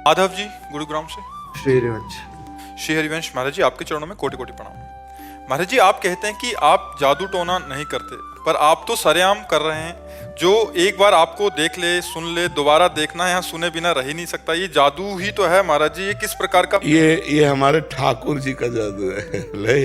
माधव जी गुरुग्राम से। श्री हरिवंश। श्री हरिवंश महाराज जी, आपके चरणों में कोटि कोटि प्रणाम। महाराज जी, आप कहते हैं कि आप जादू टोना नहीं करते, पर आप तो सरेआम कर रहे हैं। जो एक बार आपको देख ले, सुन ले, दोबारा देखना यहाँ सुने बिना रह ही नहीं सकता। ये जादू ही तो है महाराज जी। ये किस प्रकार का? ये हमारे ठाकुर जी का जादू है। ले,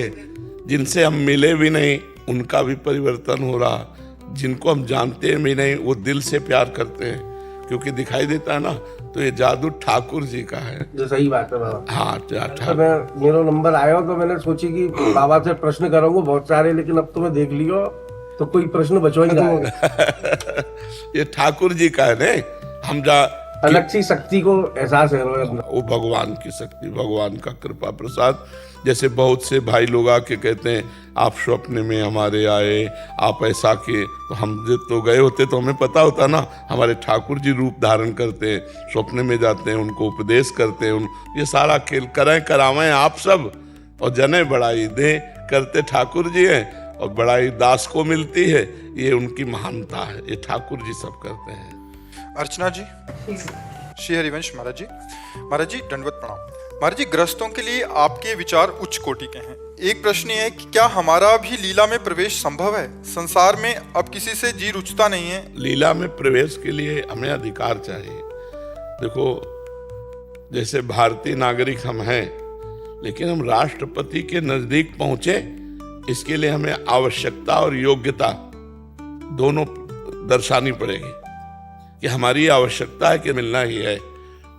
जिनसे हम मिले भी नहीं उनका भी परिवर्तन हो रहा, जिनको हम जानते भी नहीं वो दिल से प्यार करते हैं क्योंकि दिखाई देता है ना। तो ये जादू ठाकुर जी का है। जो सही बात है बाबा। हाँ, तो मेरा नंबर आया तो मैंने सोची कि बाबा से प्रश्न करूंगा बहुत सारे, लेकिन अब तो मैं देख लियो तो कोई प्रश्न बचो ही नहीं। ये ठाकुर जी का है ने। हम अलग सी शक्ति को एहसास है वो भगवान की शक्ति, भगवान का कृपा प्रसाद। जैसे बहुत से भाई लोग आके कहते हैं आप स्वप्न में हमारे आए, आप ऐसा किए, तो हम जब तो गए होते तो हमें पता होता ना। हमारे ठाकुर जी रूप धारण करते हैं, स्वप्न में जाते हैं, उनको उपदेश करते हैं। ये सारा खेल करें करावें आप सब, और जने बड़ाई दे करते ठाकुर जी हैं, और बड़ाई दास को मिलती है। ये उनकी महानता है, ये ठाकुर जी सब करते हैं। अर्चना जी। श्री हरिवंश महाराज जी। महाराज जी दंडवत प्रणाम। महाराज जी, गृहस्थों के लिए आपके विचार उच्च कोटि के हैं। एक प्रश्न है कि क्या हमारा भी लीला में प्रवेश संभव है? संसार में अब किसी से जी रुचता नहीं है। लीला में प्रवेश के लिए हमें अधिकार चाहिए। देखो, जैसे भारतीय नागरिक हम हैं, लेकिन हम राष्ट्रपति के नजदीक पहुंचे, इसके लिए हमें आवश्यकता और योग्यता दोनों दर्शानी पड़ेगी कि हमारी आवश्यकता है कि मिलना ही है,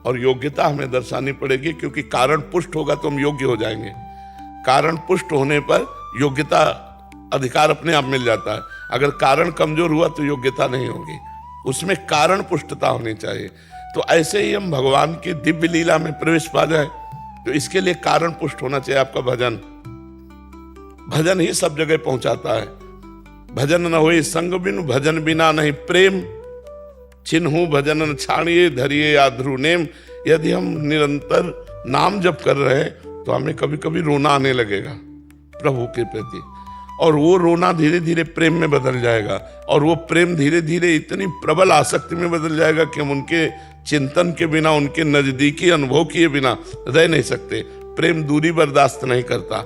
और योग्यता हमें दर्शानी पड़ेगी, क्योंकि कारण पुष्ट होगा तो हम योग्य हो जाएंगे। कारण पुष्ट होने पर योग्यता, अधिकार अपने आप मिल जाता है। अगर कारण कमजोर हुआ तो योग्यता नहीं होगी, उसमें कारण पुष्टता होनी चाहिए। तो ऐसे ही हम भगवान की दिव्य लीला में प्रवेश पा जाए, तो इसके लिए कारण पुष्ट होना चाहिए। आपका भजन, भजन ही सब जगह पहुंचाता है। भजन न होए संग बिनु, भजन बिना नहीं प्रेम। चिन्हू भजन छाणिए, धरिए याध्रु नेम। यदि हम निरंतर नाम जप कर रहे हैं तो हमें कभी कभी रोना आने लगेगा प्रभु के प्रति, और वो रोना धीरे धीरे प्रेम में बदल जाएगा, और वो प्रेम धीरे धीरे इतनी प्रबल आसक्ति में बदल जाएगा कि हम उनके चिंतन के बिना, उनके नजदीकी अनुभव किए बिना रह नहीं सकते। प्रेम दूरी बर्दाश्त नहीं करता,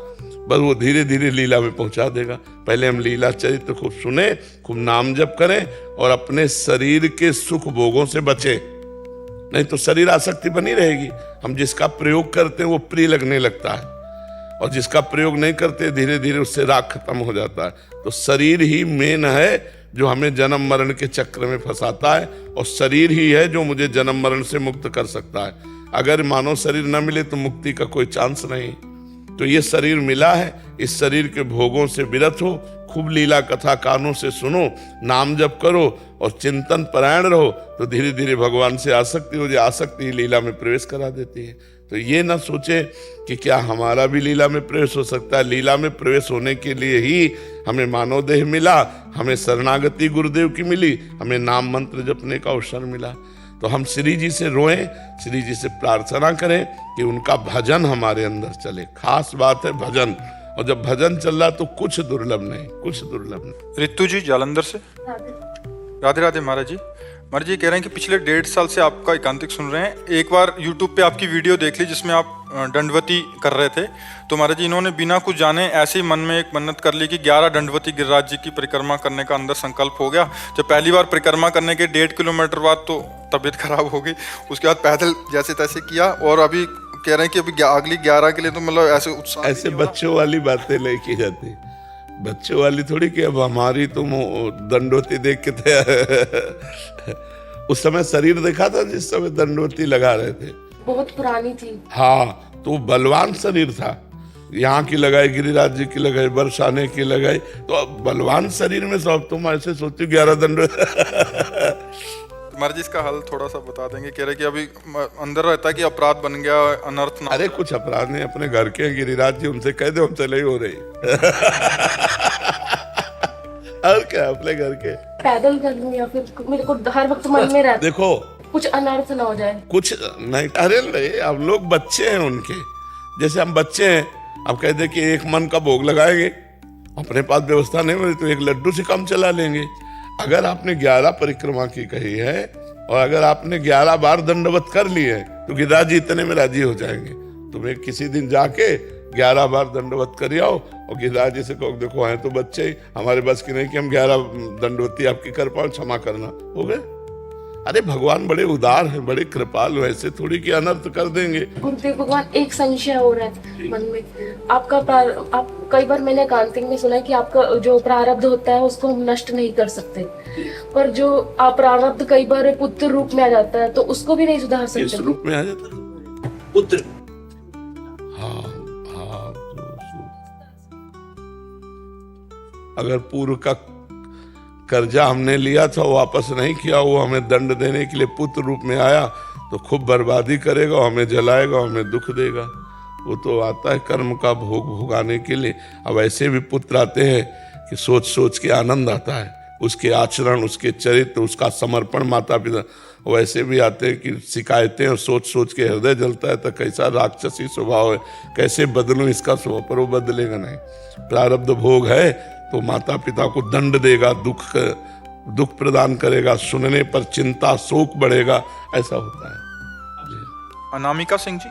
बस वो धीरे धीरे लीला में पहुंचा देगा। पहले हम लीला चरित्र खूब सुने, खूब नाम जप करें, और अपने शरीर के सुख भोगों से बचें, नहीं तो शरीर आसक्ति बनी रहेगी। हम जिसका प्रयोग करते हैं वो प्रिय लगने लगता है, और जिसका प्रयोग नहीं करते धीरे धीरे उससे राग खत्म हो जाता है। तो शरीर ही मेन है जो हमें जन्म मरण के चक्र में फंसाता है, और शरीर ही है जो मुझे जन्म मरण से मुक्त कर सकता है। अगर मानव शरीर न मिले तो मुक्ति का कोई चांस नहीं। तो ये शरीर मिला है, इस शरीर के भोगों से विरत हो, खूब लीला कथा कानों से सुनो, नाम जप करो, और चिंतन परायण रहो, तो धीरे धीरे भगवान से आसक्ति हो जाए। आसक्ति ही लीला में प्रवेश करा देती है। तो ये ना सोचे कि क्या हमारा भी लीला में प्रवेश हो सकता है। लीला में प्रवेश होने के लिए ही हमें मानव देह मिला, हमें शरणागति गुरुदेव की मिली, हमें नाम मंत्र जपने का अवसर मिला। तो हम श्री जी से रोएं, श्री जी से प्रार्थना करें कि उनका भजन हमारे अंदर चले। खास बात है भजन, और जब भजन चल रहा तो कुछ दुर्लभ नहीं, कुछ दुर्लभ नहीं। रितु जी जालंधर से। राधे राधे महाराज जी। महाराज जी कह रहे हैं कि पिछले 1.5 साल से आपका एकांतिक सुन रहे हैं। एक बार यूट्यूब पे आपकी वीडियो देख ली जिसमें आप दंडवती कर रहे थे। तो महाराज जी इन्होंने बिना कुछ जाने ऐसे ही मन में एक मन्नत कर ली कि 11 दंडवती गिरिराज जी की परिक्रमा करने का अंदर संकल्प हो गया। जब पहली बार परिक्रमा करने के 1.5 किलोमीटर बाद तो तबीयत खराब हो गई, उसके बाद पैदल जैसे तैसे किया, और अभी कह रहे हैं कि अभी अगली 11 के लिए तो मतलब ऐसे उत्साह, ऐसे बच्चों वाली बातें नहीं की जाती। बच्चों वाली थोड़ी कि अब हमारी तुम दंडवती देख के थे। उस समय शरीर देखा था जिस समय दंडवती लगा रहे थे, बहुत पुरानी थी। हाँ, तो बलवान शरीर था। यहाँ की लगाई, गिरिराज जी की लगाई, बरसाने की लगाई, तो अब बलवान शरीर में सब तुम ऐसे सोचते 11 दंड। महाराज जी इसका हल थोड़ा सा बता देंगे? कह रहे कि अभी अंदर रहता है कि अपराध बन गया, अनर्थ ना। अरे कुछ अपराध नहीं, अपने घर के गिरिराज जी, उनसे कह दो हम चले ही हो रही। और क्या, अपने घर के पैदल कर लूं, या फिर मेरे को हर वक्त मन में रहता देखो कुछ अनर्थ ना हो जाए। कुछ नहीं, अरे नहीं, अब लोग बच्चे हैं उनके, जैसे हम बच्चे हैं। अब कहते कि एक मन का भोग लगाएंगे, अपने पास व्यवस्था नहीं मिली तो एक लड्डू से काम चला लेंगे। अगर आपने 11 परिक्रमा की कही है और अगर आपने 11 बार दंडवत कर लिए तो गिरिराज जी इतने में राजी हो जाएंगे। तुम्हें किसी दिन जाके 11 बार दंडवत कर आओ और गिरिराज जी से कहो देखो हैं तो बच्चे ही, हमारे बस की नहीं कि हम 11 दंडवती आपकी कर पाओ, क्षमा करना। हो गए। अरे भगवान बड़े उदार हैं, बड़े कृपालु, ऐसे थोड़ी कि अनर्थ कर देंगे। गुरुदेव भगवान, एक संशय हो रहा है मन में। आप कई बार मैंने कांतिक में सुना है कि आपका जो प्रारब्ध होता है उसको हम नष्ट नहीं कर सकते, पर जो प्रारब्ध कई बार पुत्र रूप में आ जाता है तो उसको भी नहीं सुधार सकते। इस रूप में आ जाता है पुत्र। हाँ। अगर पूर्व का कर्जा हमने लिया था वो वापस नहीं किया, वो हमें दंड देने के लिए पुत्र रूप में आया तो खूब बर्बादी करेगा, हमें जलाएगा, हमें दुख देगा। वो तो आता है कर्म का भोग भोगाने के लिए। अब ऐसे भी पुत्र आते हैं कि सोच सोच के आनंद आता है, उसके आचरण, उसके चरित्र, उसका समर्पण माता पिता। वैसे भी आते हैं कि शिकायतें और सोच सोच के हृदय जलता है तो कैसा राक्षसी स्वभाव है, कैसे बदलूं इसका स्वभाव, पर वो बदलेगा नहीं। प्रारब्ध भोग है तो माता पिता को दंड देगा, दुख प्रदान करेगा, सुनने पर चिंता शोक बढ़ेगा, ऐसा होता है। अनामिका सिंह जी,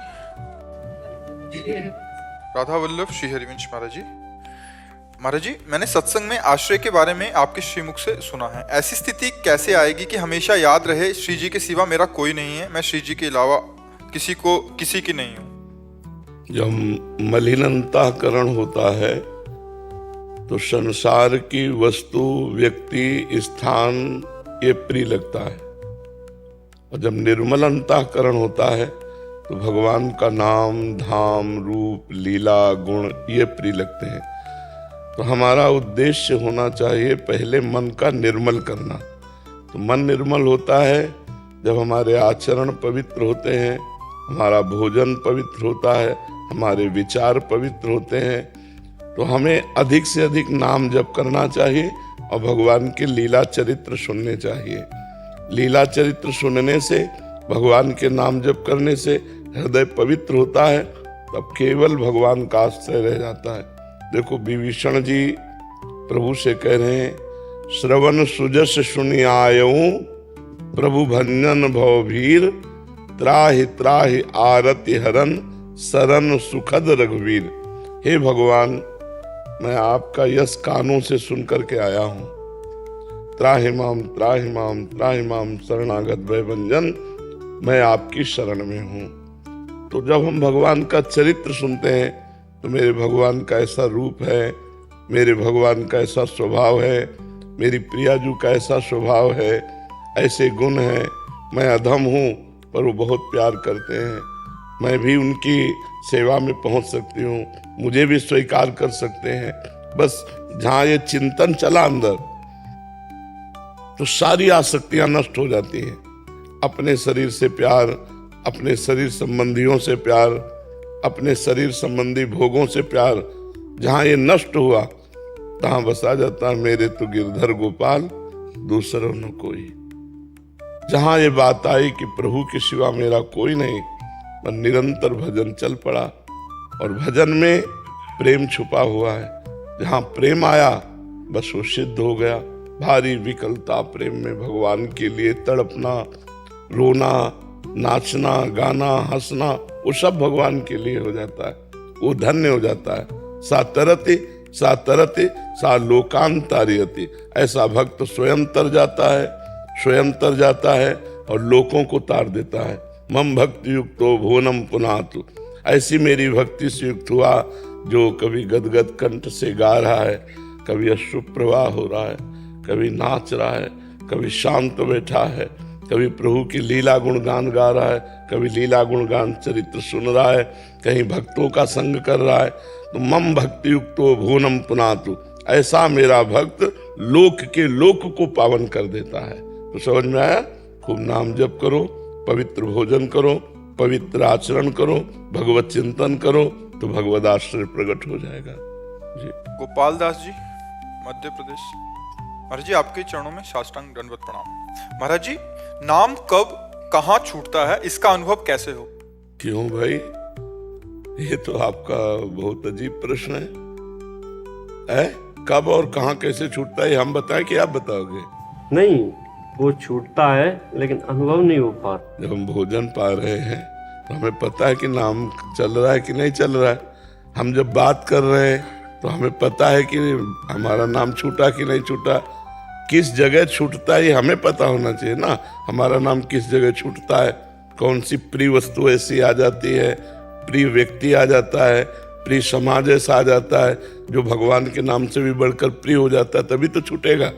राधा वल्लभ श्री हरिवंश महाराज जी। महाराज जी, मैंने सत्संग में आश्रय के बारे में आपके श्रीमुख से सुना है। ऐसी स्थिति कैसे आएगी कि हमेशा याद रहे श्री जी के सिवा मेरा कोई नहीं है, मैं श्री जी के अलावा किसी की नहीं हूँ। जब मलिनताकरण होता है तो संसार की वस्तु, व्यक्ति, स्थान ये प्रिय लगता है, और जब निर्मल अंतःकरण होता है तो भगवान का नाम, धाम, रूप, लीला, गुण ये प्रिय लगते हैं। तो हमारा उद्देश्य होना चाहिए पहले मन का निर्मल करना। तो मन निर्मल होता है जब हमारे आचरण पवित्र होते हैं, हमारा भोजन पवित्र होता है, हमारे विचार पवित्र होते हैं। तो हमें अधिक से अधिक नाम जप करना चाहिए और भगवान के लीला चरित्र सुनने चाहिए। लीला चरित्र सुनने से, भगवान के नाम जप करने से हृदय पवित्र होता है, तब केवल भगवान का आश्रय रह जाता है। देखो विभीषण जी प्रभु से कह रहे हैं, श्रवण सुजस सुनि आयऊं प्रभु भंजन भवभीर, त्राहि त्राहि आरति हरन शरण सुखद रघुवीर। हे भगवान, मैं आपका यश कानों से सुन करके आया हूं। त्राहि माम त्राहि माम त्राहि माम शरणागत भय भंजन, मैं आपकी शरण में हूं। तो जब हम भगवान का चरित्र सुनते हैं तो मेरे भगवान का ऐसा रूप है, मेरे भगवान का ऐसा स्वभाव है, मेरी प्रियाजू का ऐसा स्वभाव है, ऐसे गुण हैं, मैं अधम हूँ पर वो बहुत प्यार करते हैं, मैं भी उनकी सेवा में पहुंच सकती हूँ, मुझे भी स्वीकार कर सकते हैं। बस जहाँ ये चिंतन चला अंदर तो सारी आसक्तियां नष्ट हो जाती हैं। अपने शरीर से प्यार, अपने शरीर संबंधियों से प्यार, अपने शरीर संबंधी भोगों से प्यार, जहाँ ये नष्ट हुआ तहाँ बसा जाता है मेरे तो गिरधर गोपाल दूसरों न कोई। जहाँ ये बात आई कि प्रभु के सिवा मेरा कोई नहीं, पर निरंतर भजन चल पड़ा और भजन में प्रेम छुपा हुआ है। जहाँ प्रेम आया बस वो सिद्ध हो गया। भारी विकलता प्रेम में, भगवान के लिए तड़पना, रोना, नाचना, गाना, हंसना, वो सब भगवान के लिए हो जाता है, वो धन्य हो जाता है। सा तरति सा लोकांतारियति। ऐसा भक्त स्वयं तर जाता है और लोकों को तार देता है। मम भक्ति युक्तो भुवनम पुनातु। ऐसी मेरी भक्ति से युक्त हुआ जो कभी गदगद कंठ से गा रहा है, कभी अश्रु प्रवाह हो रहा है, कभी नाच रहा है, कभी शांत बैठा है, कभी प्रभु की लीला गुणगान गा रहा है, कभी लीला गुणगान चरित्र सुन रहा है, कहीं भक्तों का संग कर रहा है। तो मम भक्ति युक्तो भुवनम पुनातु। ऐसा मेरा भक्त लोक के लोक को पावन कर देता है। तो समझ में आया? खूब नाम जप करो, पवित्र भोजन करो, पवित्र आचरण करो, भगवत चिंतन करो, तो भगवत आश्रय प्रकट हो जाएगा। जी। गोपाल दास जी, मध्य प्रदेश। महाराज जी, आपके चरणों में साष्टांग दंडवत प्रणाम। महाराज जी, नाम कब कहाँ छूटता है, इसका अनुभव कैसे हो? क्यों भाई, ये तो आपका बहुत अजीब प्रश्न है। कब और कहाँ कैसे छूटता है हम बताएं कि आप बताओगे? नहीं, वो छूटता है लेकिन अनुभव नहीं हो पा रहा। जब हम भोजन पा रहे हैं तो हमें पता है कि नाम चल रहा है कि नहीं चल रहा है। हम जब बात कर रहे हैं तो हमें पता है कि हमारा नाम छूटा कि नहीं छूटा। किस जगह छूटता है ये हमें पता होना चाहिए ना, हमारा नाम किस जगह छूटता है। कौन सी प्रिय वस्तु ऐसी आ जाती है, प्रिय व्यक्ति आ जाता है, प्रिय समाज ऐसा आ जाता है जो भगवान के नाम से भी बढ़कर प्रिय हो जाता है, तभी तो छूटेगा।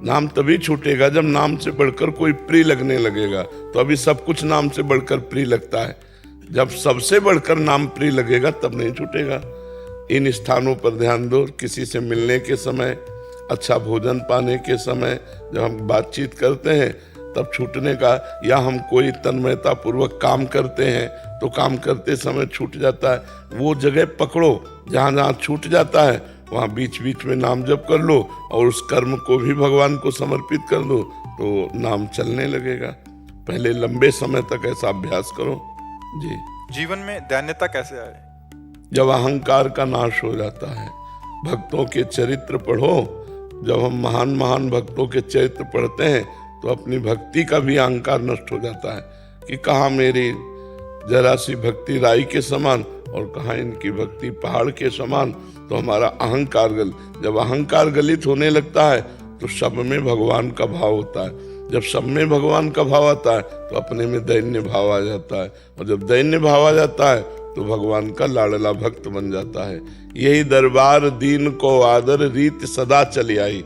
नाम तभी छूटेगा जब नाम से बढ़कर कोई प्रिय लगने लगेगा। तो अभी सब कुछ नाम से बढ़कर प्रिय लगता है, जब सबसे बढ़कर नाम प्रिय लगेगा तब नहीं छूटेगा। इन स्थानों पर ध्यान दो। किसी से मिलने के समय, अच्छा भोजन पाने के समय, जब हम बातचीत करते हैं तब छूटने का, या हम कोई तन्मयता पूर्वक काम करते हैं तो काम करते समय छूट जाता है। वो जगह पकड़ो जहाँ जहाँ छूट जाता है, वहाँ बीच बीच में नाम जप कर लो और उस कर्म को भी भगवान को समर्पित कर दो तो नाम चलने लगेगा। पहले लंबे समय तक ऐसा अभ्यास करो। जी। जीवन में दैन्यता कैसे आए? जब अहंकार का नाश हो जाता है। भक्तों के चरित्र पढ़ो। जब हम महान महान भक्तों के चरित्र पढ़ते हैं तो अपनी भक्ति का भी अहंकार नष्ट हो जाता है कि कहाँ मेरी जरा सी भक्ति राई के समान और कहाँ इनकी भक्ति पहाड़ के समान। तो हमारा अहंकार जब अहंकार गलित होने लगता है तो सब में भगवान का भाव होता है। जब सब में भगवान का भाव आता है तो अपने में दैन्य भाव आ जाता है, और जब दैन्य भाव आ जाता है तो भगवान का लाडला भक्त बन जाता है। यही दरबार दीन को आदर रीत सदा चली आई।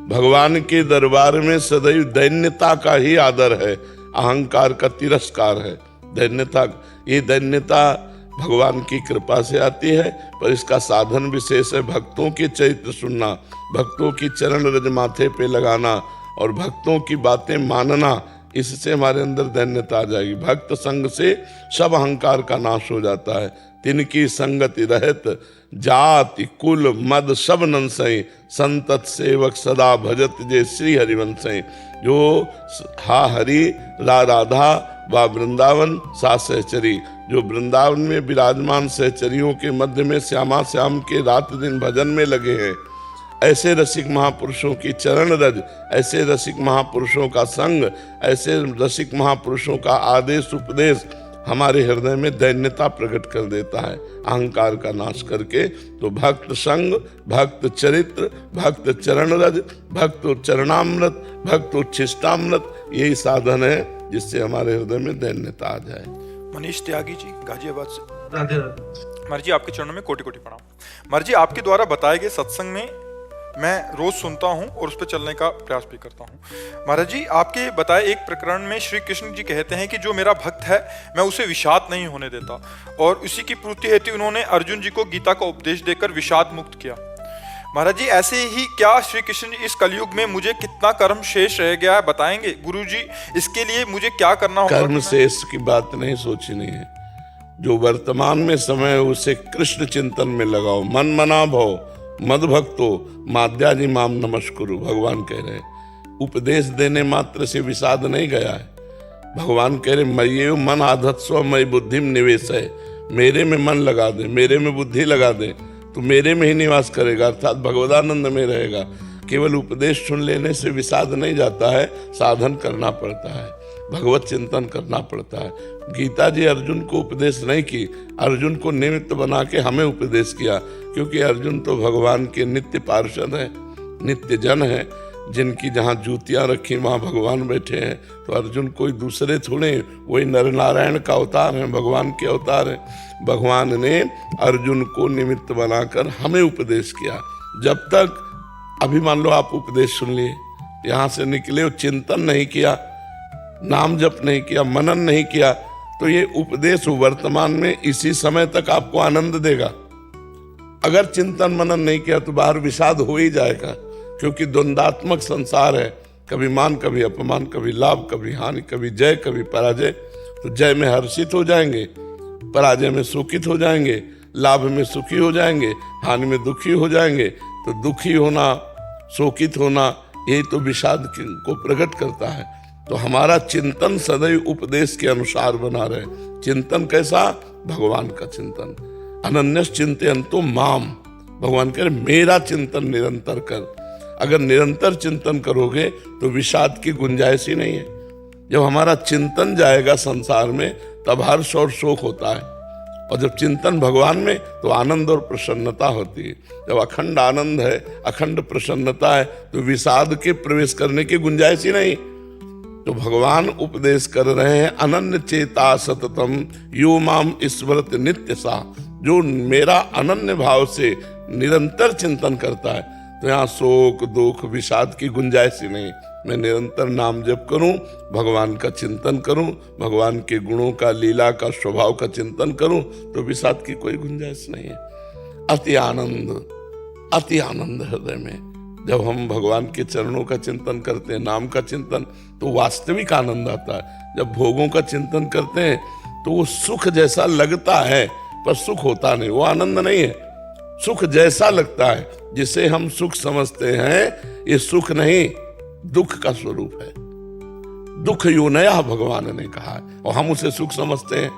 भगवान के दरबार में सदैव दैन्यता का ही आदर है, अहंकार का तिरस्कार है। दैन्यता, ये दैन्यता भगवान की कृपा से आती है, पर इसका साधन विशेष है भक्तों के चरित्र सुनना, भक्तों की चरण रज माथे पे लगाना और भक्तों की बातें मानना। इससे हमारे अंदर दैन्यता आ जाएगी। भक्त संग से सब अहंकार का नाश हो जाता है। तिनकी संगति रहत जाति कुल मद सब नंसई, संतत सेवक सदा भजत जे श्री हरिवंशई। जो हा हरि रा राधा व वृंदावन सा सहचरी, जो वृंदावन में विराजमान सहचरियों के मध्य में श्यामा श्याम के रात दिन भजन में लगे हैं, ऐसे रसिक महापुरुषों की चरण रज, ऐसे रसिक महापुरुषों का संग, ऐसे रसिक महापुरुषों का आदेश उपदेश हमारे हृदय में दैन्यता प्रकट कर देता है, अहंकार का नाश करके। तो भक्त संग, भक्त चरित्र, भक्त चरण रज, भक्त चरणामृत, भक्त उच्छिष्टामृत, यही साधन है जिससे हमारे हृदय में दैन्यता आ जाए। मनीष त्यागी जी, गाजियाबाद से। राधे राधे। महाराज जी, आपके चरणों में कोटि कोटि प्रणाम। महाराज जी, आपके द्वारा बताए गए सत्संग में मैं रोज सुनता हूँ और उस पर चलने का प्रयास भी करता हूँ। महाराज जी, आपके बताए एक प्रकरण में श्री कृष्ण जी कहते हैं कि जो मेरा भक्त है मैं उसे विषाद नहीं होने देता, और उसी की पूर्ति हेतु उन्होंने अर्जुन जी को गीता का उपदेश देकर विषाद मुक्त किया। महाराज जी, ऐसे ही क्या श्री कृष्ण जी इस कलयुग में मुझे कितना कर्म शेष रह गया है बताएंगे? गुरु जी, इसके लिए मुझे क्या करना होगा? कर्म शेष की बात नहीं सोचनी है। जो वर्तमान में समय है उसे कृष्ण चिंतन में लगाओ। मन मना भव मद भक्तो माद्याजी माम नमस्कुरु, भगवान कह रहे हैं। उपदेश देने मात्र से विषाद नहीं गया है। भगवान कह रहे मय्येव मन आधत्स्व मयि बुद्धिम निवेश है। मेरे में मन लगा दे, मेरे में बुद्धि लगा दे तो मेरे में ही निवास करेगा, अर्थात भगवदानंद में रहेगा। केवल उपदेश सुन लेने से विषाद नहीं जाता है, साधन करना पड़ता है, भगवत चिंतन करना पड़ता है। गीता जी अर्जुन को उपदेश नहीं की, अर्जुन को निमित्त बना के हमें उपदेश किया, क्योंकि अर्जुन तो भगवान के नित्य पार्षद है, नित्य जन है, जिनकी जहाँ जूतियाँ रखी वहाँ भगवान बैठे हैं। तो अर्जुन कोई दूसरे थोड़े, वही नर नारायण का अवतार है, भगवान के अवतार है। भगवान ने अर्जुन को निमित्त बनाकर हमें उपदेश किया। जब तक अभी मान लो आप उपदेश सुन लिए, यहाँ से निकले, चिंतन नहीं किया, नाम जप नहीं किया, मनन नहीं किया, तो ये उपदेश वर्तमान में इसी समय तक आपको आनंद देगा। अगर चिंतन मनन नहीं किया तो बाहर विषाद हो ही जाएगा, क्योंकि द्वंदात्मक संसार है, कभी मान कभी अपमान, कभी लाभ कभी हानि, कभी जय कभी पराजय। तो जय में हर्षित हो जाएंगे, पराजय में शोकित हो जाएंगे, लाभ में सुखी हो जाएंगे, हानि में दुखी हो जाएंगे। तो दुखी होना, शोकित होना, यही तो विषाद को प्रकट करता है। तो हमारा चिंतन सदैव उपदेश के अनुसार बना रहे। चिंतन कैसा? भगवान का चिंतन। अनन्यस चिंतयन्तो माम, भगवान कह रहे मेरा चिंतन निरंतर कर। अगर निरंतर चिंतन करोगे तो विषाद की गुंजाइश ही नहीं है। जब हमारा चिंतन जाएगा संसार में तब हर्ष और शोक होता है, और जब चिंतन भगवान में तो आनंद और प्रसन्नता होती है। जब अखंड आनंद है, अखंड प्रसन्नता है, तो विषाद के प्रवेश करने की गुंजाइश ही नहीं। तो भगवान उपदेश कर रहे हैं, अनन्य चेता सततम यो माम ईश्वरत नित्य सा। जो मेरा अनन्य भाव से निरंतर चिंतन करता है, तो यहाँ शोक दुख विषाद की गुंजाइश ही नहीं। मैं निरंतर नाम जप करूं, भगवान का चिंतन करूं, भगवान के गुणों का, लीला का, स्वभाव का चिंतन करूं, तो विषाद की कोई गुंजाइश नहीं है। अति आनंद हृदय में जब हम भगवान के चरणों का चिंतन करते हैं, नाम का चिंतन, तो वास्तविक आनंद आता है। जब भोगों का चिंतन करते हैं तो वो सुख जैसा लगता है, पर सुख होता नहीं, वो आनंद नहीं है। सुख जैसा लगता है, जिसे हम सुख समझते हैं, ये सुख नहीं, दुख का स्वरूप है। दुख योनया भगवान ने कहा है, और हम उसे सुख समझते हैं।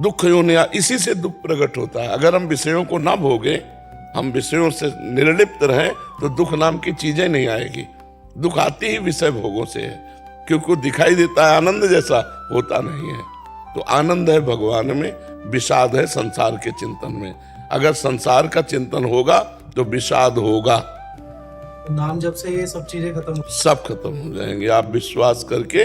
दुख योनया, इसी से दुख प्रकट होता है। अगर हम विषयों को ना भोगे, हम विषयों से निर्लिप्त रहें, तो दुख नाम की चीजें नहीं आएगी। दुख आती ही विषय भोगों से है, क्योंकि वो दिखाई देता है आनंद जैसा, होता नहीं है। तो आनंद है भगवान में, विषाद है संसार के चिंतन में। अगर संसार का चिंतन होगा तो विषाद होगा। नाम जब से ये सब चीजें खत्म, सब खत्म हो जाएंगे। आप विश्वास करके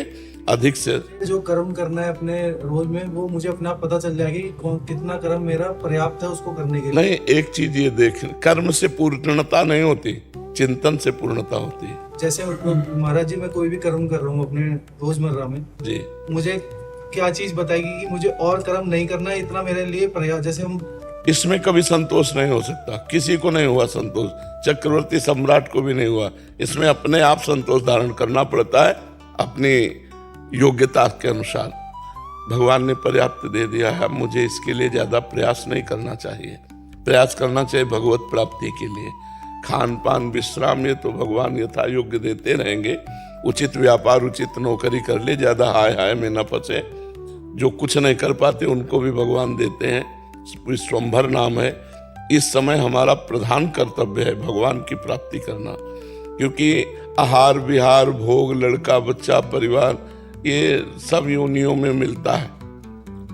अधिक से जो कर्म करना है अपने रोज में, वो मुझे अपने आप पता चल जाएगी कितना कर्म मेरा पर्याप्त है उसको करने के लिए। नहीं, एक चीज ये देख, कर्म से पूर्णता नहीं होती, चिंतन से पूर्णता होती है। जैसे महाराज जी, मैं कोई भी कर्म कर रहा हूँ अपने रोजमर्रा में जी, मुझे क्या चीज बताएगी कि मुझे और कर्म नहीं करना है, इतना मेरे लिए पर्याप्त। जैसे हम इसमें कभी संतोष नहीं हो सकता, किसी को नहीं हुआ संतोष, चक्रवर्ती सम्राट को भी नहीं हुआ। इसमें अपने आप संतोष धारण करना पड़ता है, अपनी योग्यता के अनुसार। भगवान ने पर्याप्त दे दिया है, मुझे इसके लिए ज्यादा प्रयास नहीं करना चाहिए। प्रयास करना चाहिए भगवत प्राप्ति के लिए। खान पान विश्राम ये तो भगवान यथा योग्य देते रहेंगे। उचित व्यापार, उचित नौकरी कर ले, ज्यादा हाय हाय में न फंसे। जो कुछ नहीं कर पाते उनको भी भगवान देते हैं। विश्वंभर नाम है। इस समय हमारा प्रधान कर्तव्य है भगवान की प्राप्ति करना, क्योंकि आहार विहार भोग, लड़का बच्चा परिवार, ये सब योनियों में मिलता है।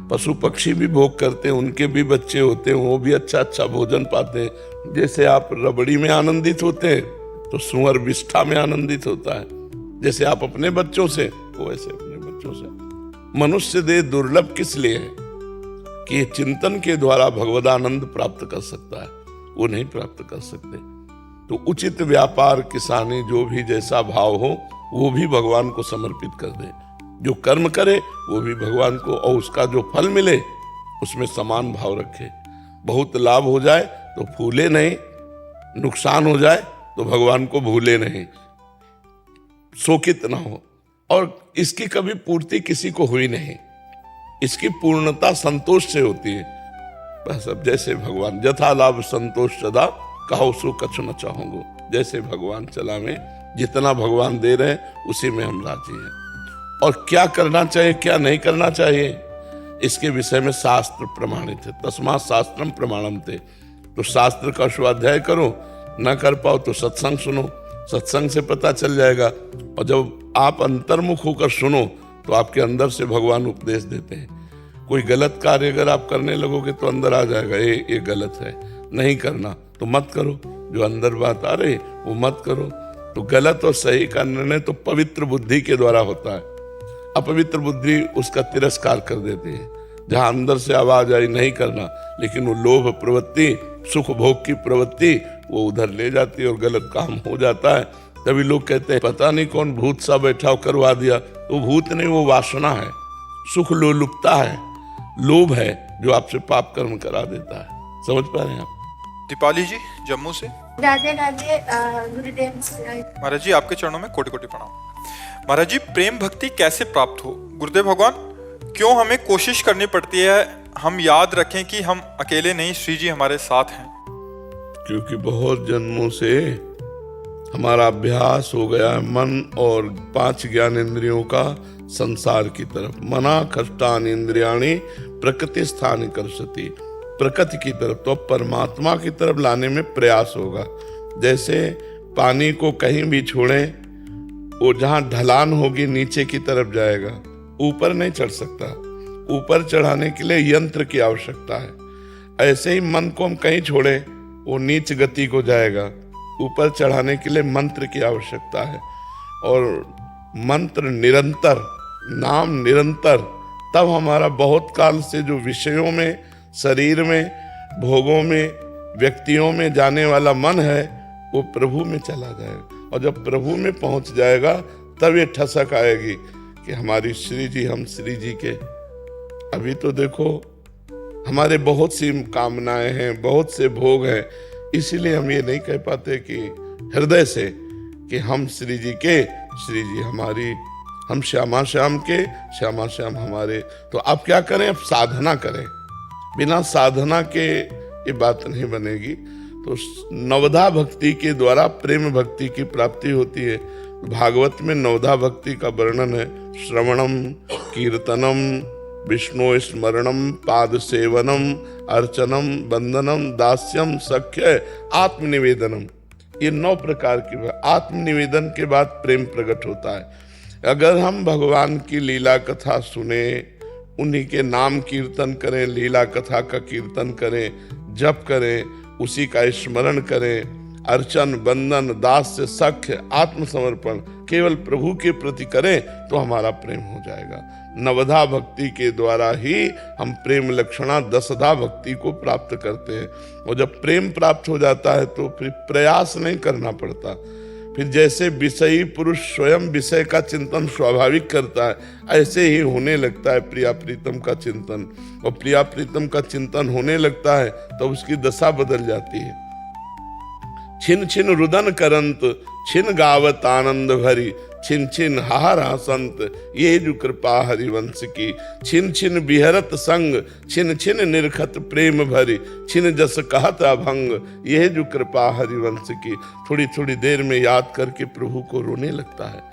पशु पक्षी भी भोग करते हैं, उनके भी बच्चे होते हैं, वो भी अच्छा अच्छा भोजन पाते हैं। जैसे आप रबड़ी में आनंदित होते हैं, तो सुअर विष्ठा में आनंदित होता है। जैसे आप अपने बच्चों से, वो ऐसे अपने बच्चों से। मनुष्य देह दुर्लभ किस लिए है कि चिंतन के द्वारा भगवदानंद प्राप्त कर सकता है, वो नहीं प्राप्त कर सकते। तो उचित व्यापार, किसानी, जो भी जैसा भाव हो, वो भी भगवान को समर्पित कर दे। जो कर्म करे वो भी भगवान को, और उसका जो फल मिले उसमें समान भाव रखे। बहुत लाभ हो जाए तो फूले नहीं, नुकसान हो जाए तो भगवान को भूले नहीं, शोकित ना हो। और इसकी कभी पूर्ति किसी को हुई नहीं, इसकी पूर्णता संतोष से होती है। बस अब जैसे भगवान, यथा लाभ संतोष सदा, कहो सो कछु न चाहूंगो। जैसे भगवान चला में, जितना भगवान दे रहे हैं उसी में हम राजी हैं। और क्या करना चाहिए क्या नहीं करना चाहिए, इसके विषय में शास्त्र प्रमाणित है। तस्मात् शास्त्रम प्रमाणम थे। तो शास्त्र का स्वाध्याय करो, न कर पाओ तो सत्संग सुनो, सत्संग से पता चल जाएगा। और जब आप अंतर्मुख होकर सुनो तो आपके अंदर से भगवान उपदेश देते हैं। कोई गलत कार्य अगर आप करने लगोगे तो अंदर आ जाएगा, ये गलत है, नहीं करना, तो मत करो। जो अंदर बात आ रही वो मत करो। तो गलत और सही का निर्णय तो पवित्र बुद्धि के द्वारा होता है। अपवित्र बुद्धि उसका तिरस्कार कर देती है। जहां अंदर से आवाज आई नहीं करना, लेकिन वो लोभ प्रवृत्ति, सुख भोग की प्रवृत्ति, वो उधर ले जाती है और गलत काम हो जाता है। तभी लोग कहते हैं पता नहीं कौन भूत सा बैठा करवा दिया। तो भूत नहीं, वो वासना है, सुख लोलुपता है, लोभ है, जो आपसे पाप कर्म करा देता है। समझ पा रहे हैं आप? दीपाली जी जम्मू से। राधे राधे गुरुदेव। महाराज जी आपके चरणों में कोटि कोटि प्रणाम। महाराज जी, प्रेम भक्ति कैसे प्राप्त हो? गुरुदेव भगवान, क्यों हमें कोशिश करनी पड़ती है? हम याद रखें कि हम अकेले नहीं, श्री जी हमारे साथ हैं। क्योंकि बहुत जन्मों से हमारा अभ्यास हो गया है मन और 5 ज्ञानेंद्रियों का संसार की तरफ। मना कष्टानि इंद्रियाणि प्रकृति स्थान कर्षति, प्रकृति की तरफ, तो परमात्मा की तरफ लाने में प्रयास होगा। जैसे पानी को कहीं भी छोड़ें, वो जहां ढलान होगी नीचे की तरफ जाएगा, ऊपर नहीं चढ़ सकता। ऊपर चढ़ाने के लिए यंत्र की आवश्यकता है। ऐसे ही मन को हम कहीं छोड़े, वो नीच गति को जाएगा। ऊपर चढ़ाने के लिए मंत्र की आवश्यकता है, और मंत्र निरंतर, नाम निरंतर, तब हमारा बहुत काल से जो विषयों में, शरीर में, भोगों में, व्यक्तियों में जाने वाला मन है, वो प्रभु में चला जाएगा। और जब प्रभु में पहुंच जाएगा तब ये ठसक आएगी कि हमारी श्री जी, हम श्री जी के। अभी तो देखो हमारे बहुत सी कामनाएं हैं, बहुत से भोग हैं, इसीलिए हम ये नहीं कह पाते कि हृदय से कि हम श्री जी के, श्री जी हमारी, हम श्यामा श्याम के, श्यामा श्याम हमारे। तो आप क्या करें, अब साधना करें। बिना साधना के ये बात नहीं बनेगी। तो नवधा भक्ति के द्वारा प्रेम भक्ति की प्राप्ति होती है। भागवत में नवधा भक्ति का वर्णन है। श्रवणम, कीर्तनम, विष्णु स्मरणम, पाद सेवनम, अर्चनम, वंदनम, दास्यम, सख्य, आत्मनिवेदनम। ये 9 प्रकार की। आत्मनिवेदन के बाद प्रेम प्रकट होता है। अगर हम भगवान की लीला कथा सुने, उन्हीं के नाम कीर्तन करें, लीला कथा का कीर्तन करें, जप करें, उसी का स्मरण करें, अर्चन, वंदन, दास्य, सख्य, आत्मसमर्पण केवल प्रभु के प्रति करें, तो हमारा प्रेम हो जाएगा। नवधा भक्ति के द्वारा ही हम प्रेम लक्षणा दसधा भक्ति को प्राप्त करते हैं। और जब प्रेम प्राप्त हो जाता है तो फिर प्रयास नहीं करना पड़ता। फिर जैसे विषयी पुरुष स्वयं विषय का चिंतन स्वाभाविक करता है, ऐसे ही होने लगता है प्रिया प्रीतम का चिंतन। और प्रिया प्रीतम का चिंतन होने लगता है तो उसकी दशा बदल जाती है। छिन छिन रुदन करंत, छिन गावत आनंद भरी, छिन छिन हार हसंत, ये जो कृपा हरिवंश की। छिन छिन बिहरत संग, छिन छिन निरखत प्रेम भरी, छिन जस कहत अभंग, ये जो कृपा हरिवंश की। थोड़ी थोड़ी देर में याद करके प्रभु को रोने लगता है।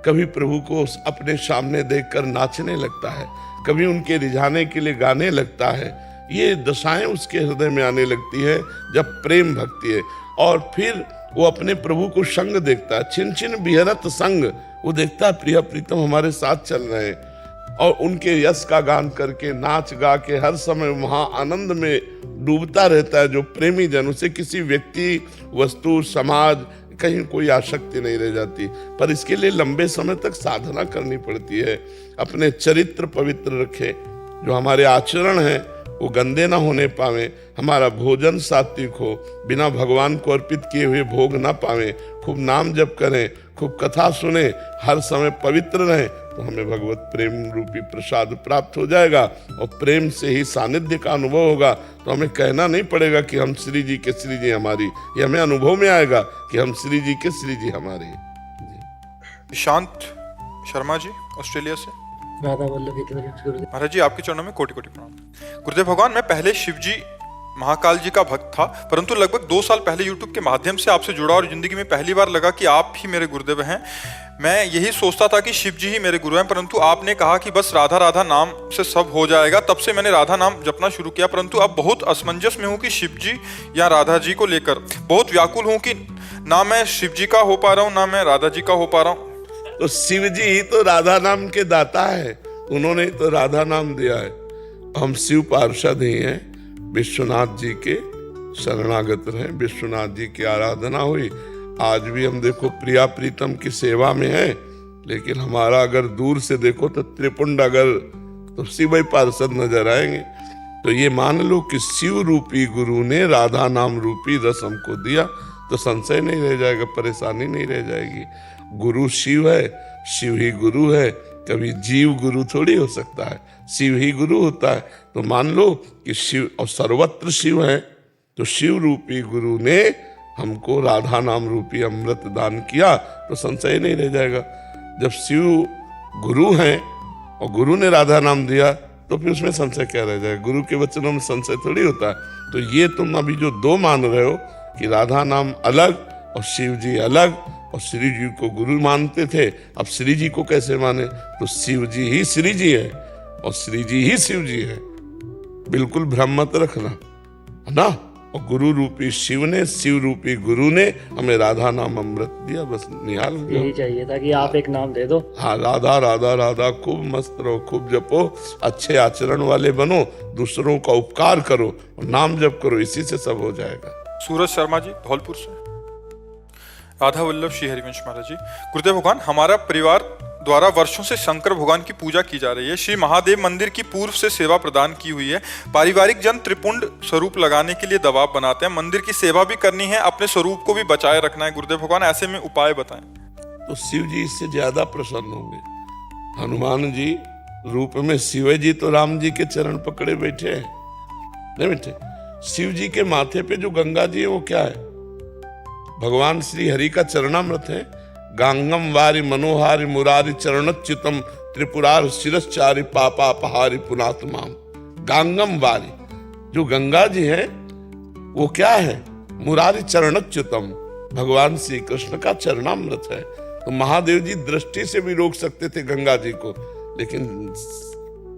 कभी प्रभु को अपने सामने देखकर नाचने लगता है, कभी उनके रिझाने के लिए गाने लगता है। ये दशाएं उसके हृदय में आने लगती है जब प्रेम भक्ति है। और फिर वो अपने प्रभु को संग देखता है। छिन छिन बिहरत संग, वो देखता है प्रिया प्रीतम हमारे साथ चल रहे हैं। और उनके यश का गान करके, नाच गा के हर समय वहाँ आनंद में डूबता रहता है। जो प्रेमी जन, उसे किसी व्यक्ति, वस्तु, समाज, कहीं कोई आसक्ति नहीं रह जाती। पर इसके लिए लंबे समय तक साधना करनी पड़ती है। अपने चरित्र पवित्र रखे, जो हमारे आचरण हैं वो गंदे ना होने पावे, हमारा भोजन सात्विक हो, बिना भगवान को अर्पित किए हुए भोग ना पावे, खूब नाम जप करें, खूब कथा सुने, हर समय पवित्र रहें, तो हमें भगवत प्रेम रूपी प्रसाद प्राप्त हो जाएगा। और प्रेम से ही सानिध्य का अनुभव होगा। तो हमें कहना नहीं पड़ेगा कि हम श्री जी के, श्री जी हमारी। ये हमें अनुभव में आएगा कि हम श्री जी के, श्री जी हमारे। शांत शर्मा जी ऑस्ट्रेलिया से। राधा वल्लभ गुरुदेव। महाराज जी आपके चरणों में कोटि कोटि प्रणाम। गुरुदेव भगवान, मैं पहले शिव जी महाकाल जी का भक्त था, परंतु लगभग 2 साल पहले यूट्यूब के माध्यम से आपसे जुड़ा और जिंदगी में पहली बार लगा कि आप ही मेरे गुरुदेव हैं। मैं यही सोचता था कि शिव जी ही मेरे गुरु हैं, परंतु आपने कहा कि बस राधा राधा नाम से सब हो जाएगा। तब से मैंने राधा नाम जपना शुरू किया, परंतु अब बहुत असमंजस में हूँ कि शिव जी या राधा जी को लेकर बहुत व्याकुल हूँ कि ना मैं शिव जी का हो पा रहा हूँ, ना मैं राधा जी का हो पा रहा हूँ। तो शिव जी ही तो राधा नाम के दाता है, उन्होंने तो राधा नाम दिया है। हम शिव पार्षद ही हैं, विश्वनाथ जी के शरणागत रहे, विश्वनाथ जी की आराधना हुई। आज भी हम देखो प्रिया प्रीतम की सेवा में है, लेकिन हमारा अगर दूर से देखो तो त्रिपुंड अगर तो शिव ही पार्षद नजर आएंगे। तो ये मान लो कि शिव रूपी गुरु ने राधा नाम रूपी रस हमको दिया, तो संशय नहीं रह जाएगा, परेशानी नहीं रह जाएगी। गुरु शिव है, शिव ही गुरु है, कभी जीव गुरु थोड़ी हो सकता है, शिव ही गुरु होता है। तो मान लो कि शिव और सर्वत्र शिव है, तो शिव रूपी गुरु ने हमको राधा नाम रूपी अमृत दान किया, तो संशय नहीं रह जाएगा। जब शिव गुरु हैं और गुरु ने राधा नाम दिया, तो फिर उसमें संशय क्या रह जाएगा? गुरु के वचनों में संशय थोड़ी होता है। तो ये तुम अभी जो 2 मान रहे हो कि राधा नाम अलग और शिव जी अलग, और श्री जी को गुरु मानते थे, अब श्री जी को कैसे माने? तो शिव जी ही श्री जी है और श्री जी ही शिव जी है। बिल्कुल भ्रम मत रखना, है ना। और गुरु रूपी शिव ने, शिव रूपी गुरु ने हमें राधा नाम अमृत दिया। बस निहाल हो यही जाओ। चाहिए था कि आप एक नाम दे दो। हाँ, राधा राधा राधा, खूब मस्त रहो, खूब जपो, अच्छे आचरण वाले बनो, दूसरों का उपकार करो और नाम जप करो, इसी से सब हो जाएगा। सूरज शर्मा जी धौलपुर से। राधा वल्लभ श्री हरिवंश महाराज जी, गुरुदेव भगवान, हमारा परिवार द्वारा वर्षों से शंकर भगवान की पूजा की जा रही है। श्री महादेव मंदिर की पूर्व से सेवा प्रदान की हुई है। पारिवारिक जन त्रिपुंड स्वरूप लगाने के लिए दबाव बनाते हैं। मंदिर की सेवा भी करनी है, अपने स्वरूप को भी बचाए रखना है। गुरुदेव भगवान, ऐसे में उपाय बताएं। तो शिव जी इससे ज्यादा प्रसन्न होंगे। हनुमान जी रूप में शिव जी तो राम जी के चरण पकड़े बैठे हैं, नहीं बैठे? शिव जी के माथे पे जो गंगा जी है वो क्या है? भगवान श्री हरि का चरणामृत है। गांगम वारि मनोहारि मुरारि चरणच्युतम त्रिपुरार शिरश्चारि पापा पहारि पुनातमाम। गांगम वारि, जो गंगा जी है वो क्या है? मुरारि चरणच्युतम, भगवान श्री कृष्ण का चरणामृत है। तो महादेव जी दृष्टि से भी रोक सकते थे गंगा जी को, लेकिन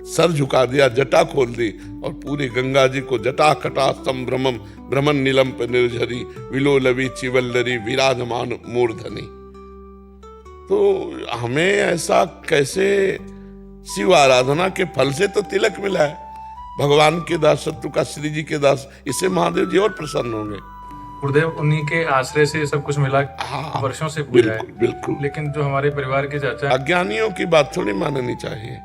सर झुका दिया, जटा खोल दी और पूरी गंगा जी को जटा कटा संभ्रमम भ्रमण नीलम पर निर्झरी विलोलवी चिवल्लरी विराजमान मूर्धनी। तो हमें ऐसा कैसे? शिव आराधना के फल से तो तिलक मिला है, भगवान के दास, सत्तु का श्री जी के दास, इससे महादेव जी और प्रसन्न होंगे। गुरुदेव, उन्हीं के आश्रय से सब कुछ मिला। हाँ, वर्षों से पूजा है। बिल्कुल बिल्कुल। लेकिन जो हमारे परिवार के चाचा, अज्ञानियों की बात थोड़ी माननी चाहिए।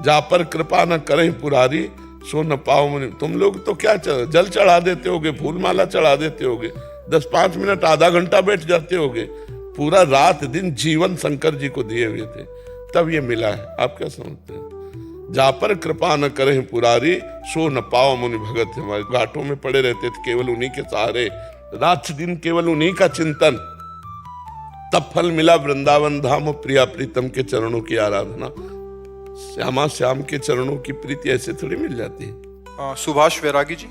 जा पर कृपा न करें पुरारी, सो न पाओ मुनि। तुम लोग तो क्या जल चढ़ा देते होगे, फूल माला चढ़ा देते होगे, 10-5 मिनट आधा घंटा बैठ जाते होगे, पूरा रात दिन जीवन शंकर जी को दिए हुए थे, तब ये मिला है। आप क्या समझते हैं? जा पर कृपा न करें पुरारी, सो न पाओ मुनि भगत। हमारे घाटों में पड़े रहते थे, केवल उन्हीं के सहारे, रात दिन केवल उन्हीं का चिंतन, तब फल मिला वृंदावन धाम प्रिया प्रीतम के चरणों की आराधना। श्यामा श्याम के चरणों की प्रीति ऐसे थोड़ी मिल जाती है। सुभाष वैरागी जी,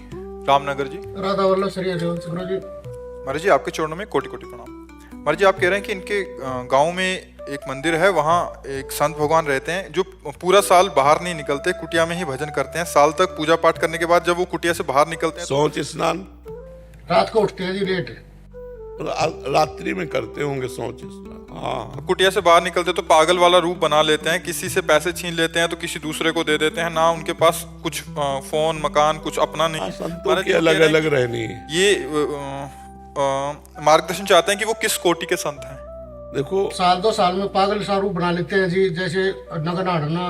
रामनगर जी। राधा वल्लभ श्री हरिवंश गुरु जी। महाराज जी, आपके चरणों में कोटि कोटि प्रणाम। महाराज जी, आप कह रहे हैं कि इनके गांव में एक मंदिर है, वहाँ एक संत भगवान रहते हैं जो पूरा साल बाहर नहीं निकलते, कुटिया में ही भजन करते हैं। साल तक पूजा पाठ करने के बाद जब वो कुटिया से बाहर निकलते हैं, सोच स्नान रात को उठते हैं जी लेट। रात्रि में करते होंगे सोच स्नान। हाँ, कुटिया से बाहर निकलते तो पागल वाला रूप बना लेते हैं, किसी से पैसे छीन लेते हैं तो किसी दूसरे को दे देते हैं। ना उनके पास कुछ फोन मकान कुछ अपना नहीं। संतों की अलग अलग रहनी है। ये मार्गदर्शन चाहते हैं कि वो किस कोटि के संत हैं। देखो, साल 2 साल में पागल सा रूप बना लेते हैं जी, जैसे नगन आड़ना,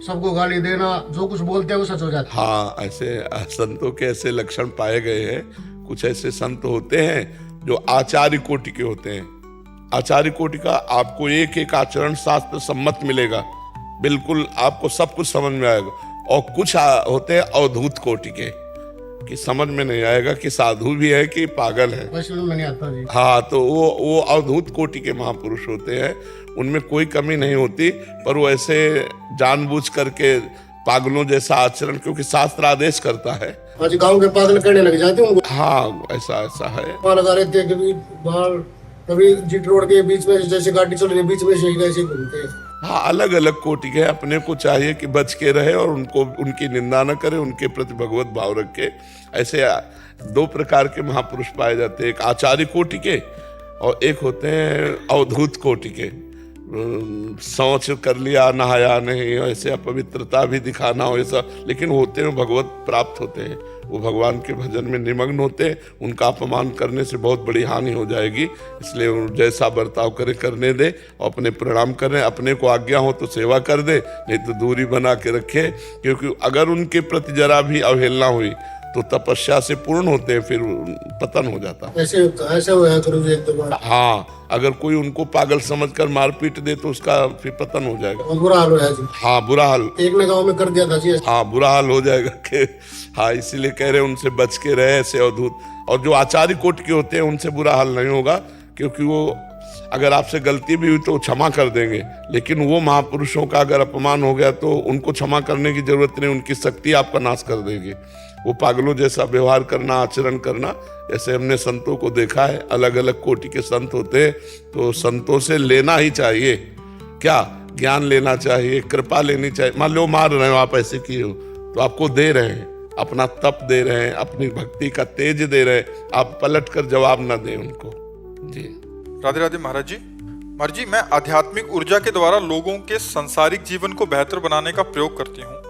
सबको गाली देना, जो कुछ बोलते हैं वो सच हो जाता है। हाँ, ऐसे संतों के ऐसे लक्षण पाए गए हैं। कुछ ऐसे संत होते हैं जो आचार्य कोटि के होते हैं। आचार्य कोटि का आपको एक एक आचरण शास्त्र सम्मत मिलेगा, बिल्कुल आपको सब कुछ समझ में आएगा। और कुछ होते हैं अवधूत कोटि के, कि समझ में नहीं आएगा कि साधु भी है कि पागल है। वैसे में नहीं आता जी। हाँ, तो वो अवधूत कोटि के महापुरुष होते हैं, उनमें कोई कमी नहीं होती, पर वो ऐसे जानबूझ करके पागलों जैसा आचरण, क्योंकि शास्त्र आदेश करता है। आज गांव के पागल करने लग जाते हैं उनको। हाँ, ऐसा है। वहाँ लगा रहते हैं, कभी बाहर, कभी जीट रोड के बीच में जैसे गाड़ी चल रही है, बीच में से ऐसे घूमते हैं। हाँ, अलग अलग कोटि के। अपने को चाहिए कि बच के रहे और उनको, उनकी निंदा न करे, उनके प्रति भगवत भाव रखे। ऐसे 2 प्रकार के महापुरुष पाए जाते हैं, एक आचार्य कोटि के और एक होते हैं अवधूत कोटि के। शौच कर लिया, नहाया नहीं, ऐसे अपवित्रता भी दिखाना हो, ऐसा, लेकिन होते हैं भगवत प्राप्त होते हैं, वो भगवान के भजन में निमग्न होते हैं। उनका अपमान करने से बहुत बड़ी हानि हो जाएगी, इसलिए जैसा बर्ताव करे करने दे और अपने प्रणाम करें। अपने को आज्ञा हो तो सेवा कर दे, नहीं तो दूरी बना के रखे, क्योंकि अगर उनके प्रति जरा भी अवहेलना हुई तो तपस्या से पूर्ण होते हैं, फिर पतन हो जाता है। ऐसे हुआ गुरु जी एक 2 बार। हाँ, अगर कोई उनको पागल समझकर मारपीट दे तो उसका फिर पतन हो जाएगा। बुरा हाल हुआ जी। हाँ, बुरा हाल। एक ने गाँव में कर दिया था जी। हाँ, बुरा हाल हो जाएगा कि हाँ, इसीलिए कह रहे हैं उनसे बच के रहे, ऐसे अवधूत। और जो आचार्य कोटि के होते हैं उनसे बुरा हाल नहीं होगा, क्योंकि वो अगर आपसे गलती भी हुई तो क्षमा कर देंगे, लेकिन वो महापुरुषों का अगर अपमान हो गया तो उनको क्षमा करने की जरूरत नहीं, उनकी शक्ति आपका नाश कर देगी। वो पागलों जैसा व्यवहार करना, आचरण करना, ऐसे हमने संतों को देखा है। अलग अलग कोटि के संत होते हैं, तो संतों से लेना ही चाहिए। क्या ज्ञान लेना चाहिए, कृपा लेनी चाहिए। मान लो मार रहे हो आप, ऐसे किए हो तो आपको दे रहे हैं, अपना तप दे रहे हैं, अपनी भक्ति का तेज दे रहे हैं, आप पलट कर जवाब ना दें उनको। जी राधे राधे महाराज जी। महाराज जी, मैं आध्यात्मिक ऊर्जा के द्वारा लोगों के सांसारिक जीवन को बेहतर बनाने का प्रयोग करती हूँ।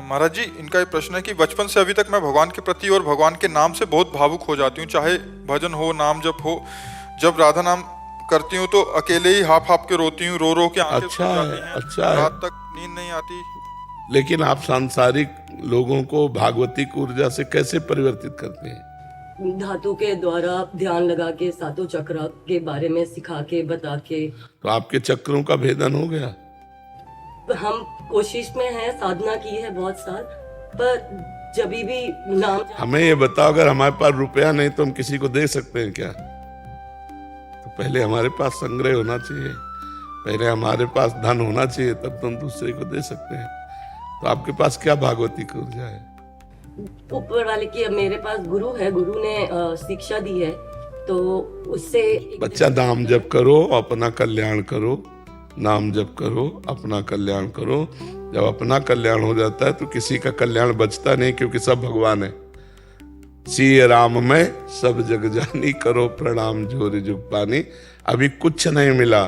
महाराज जी, इनका ये प्रश्न है कि बचपन से अभी तक मैं भगवान के प्रति और भगवान के नाम से बहुत भावुक हो जाती हूँ, चाहे भजन हो, नाम जप हो। जब राधा नाम करती हूँ तो अकेले ही हाफ के रोती हूँ, रो के आंखें अच्छा सूज है, जाती हैं, अच्छा है। रात तक नींद नहीं आती। लेकिन आप सांसारिक लोगों को भागवतिक ऊर्जा से कैसे परिवर्तित करते हैं? धातु के द्वारा ध्यान लगा के, सातों चक्र के बारे में सिखा के, बता के। तो आपके चक्रों का भेदन हो गया? हम कोशिश में हैं, साधना की है बहुत साल, पर जब भी नाम हमें ये बताओ, अगर हमारे पास रुपया नहीं तो हम किसी को दे सकते हैं क्या? तो पहले हमारे पास संग्रह होना चाहिए, पहले हमारे पास धन होना चाहिए, तब तो हम दूसरे को दे सकते हैं। तो आपके पास क्या भागवतिक ऊर्जा है? ऊपर वाले की, मेरे पास गुरु है, गुरु ने शिक्षा दी है, तो उससे बच्चा नाम जप करो, अपना कल्याण करो, नाम जप करो, अपना कल्याण करो। जब अपना कल्याण हो जाता है तो किसी का कल्याण बचता नहीं, क्योंकि सब भगवान है। सिय राम में सब जग जानी, करो प्रणाम जोरी जुग पानी। अभी कुछ नहीं मिला।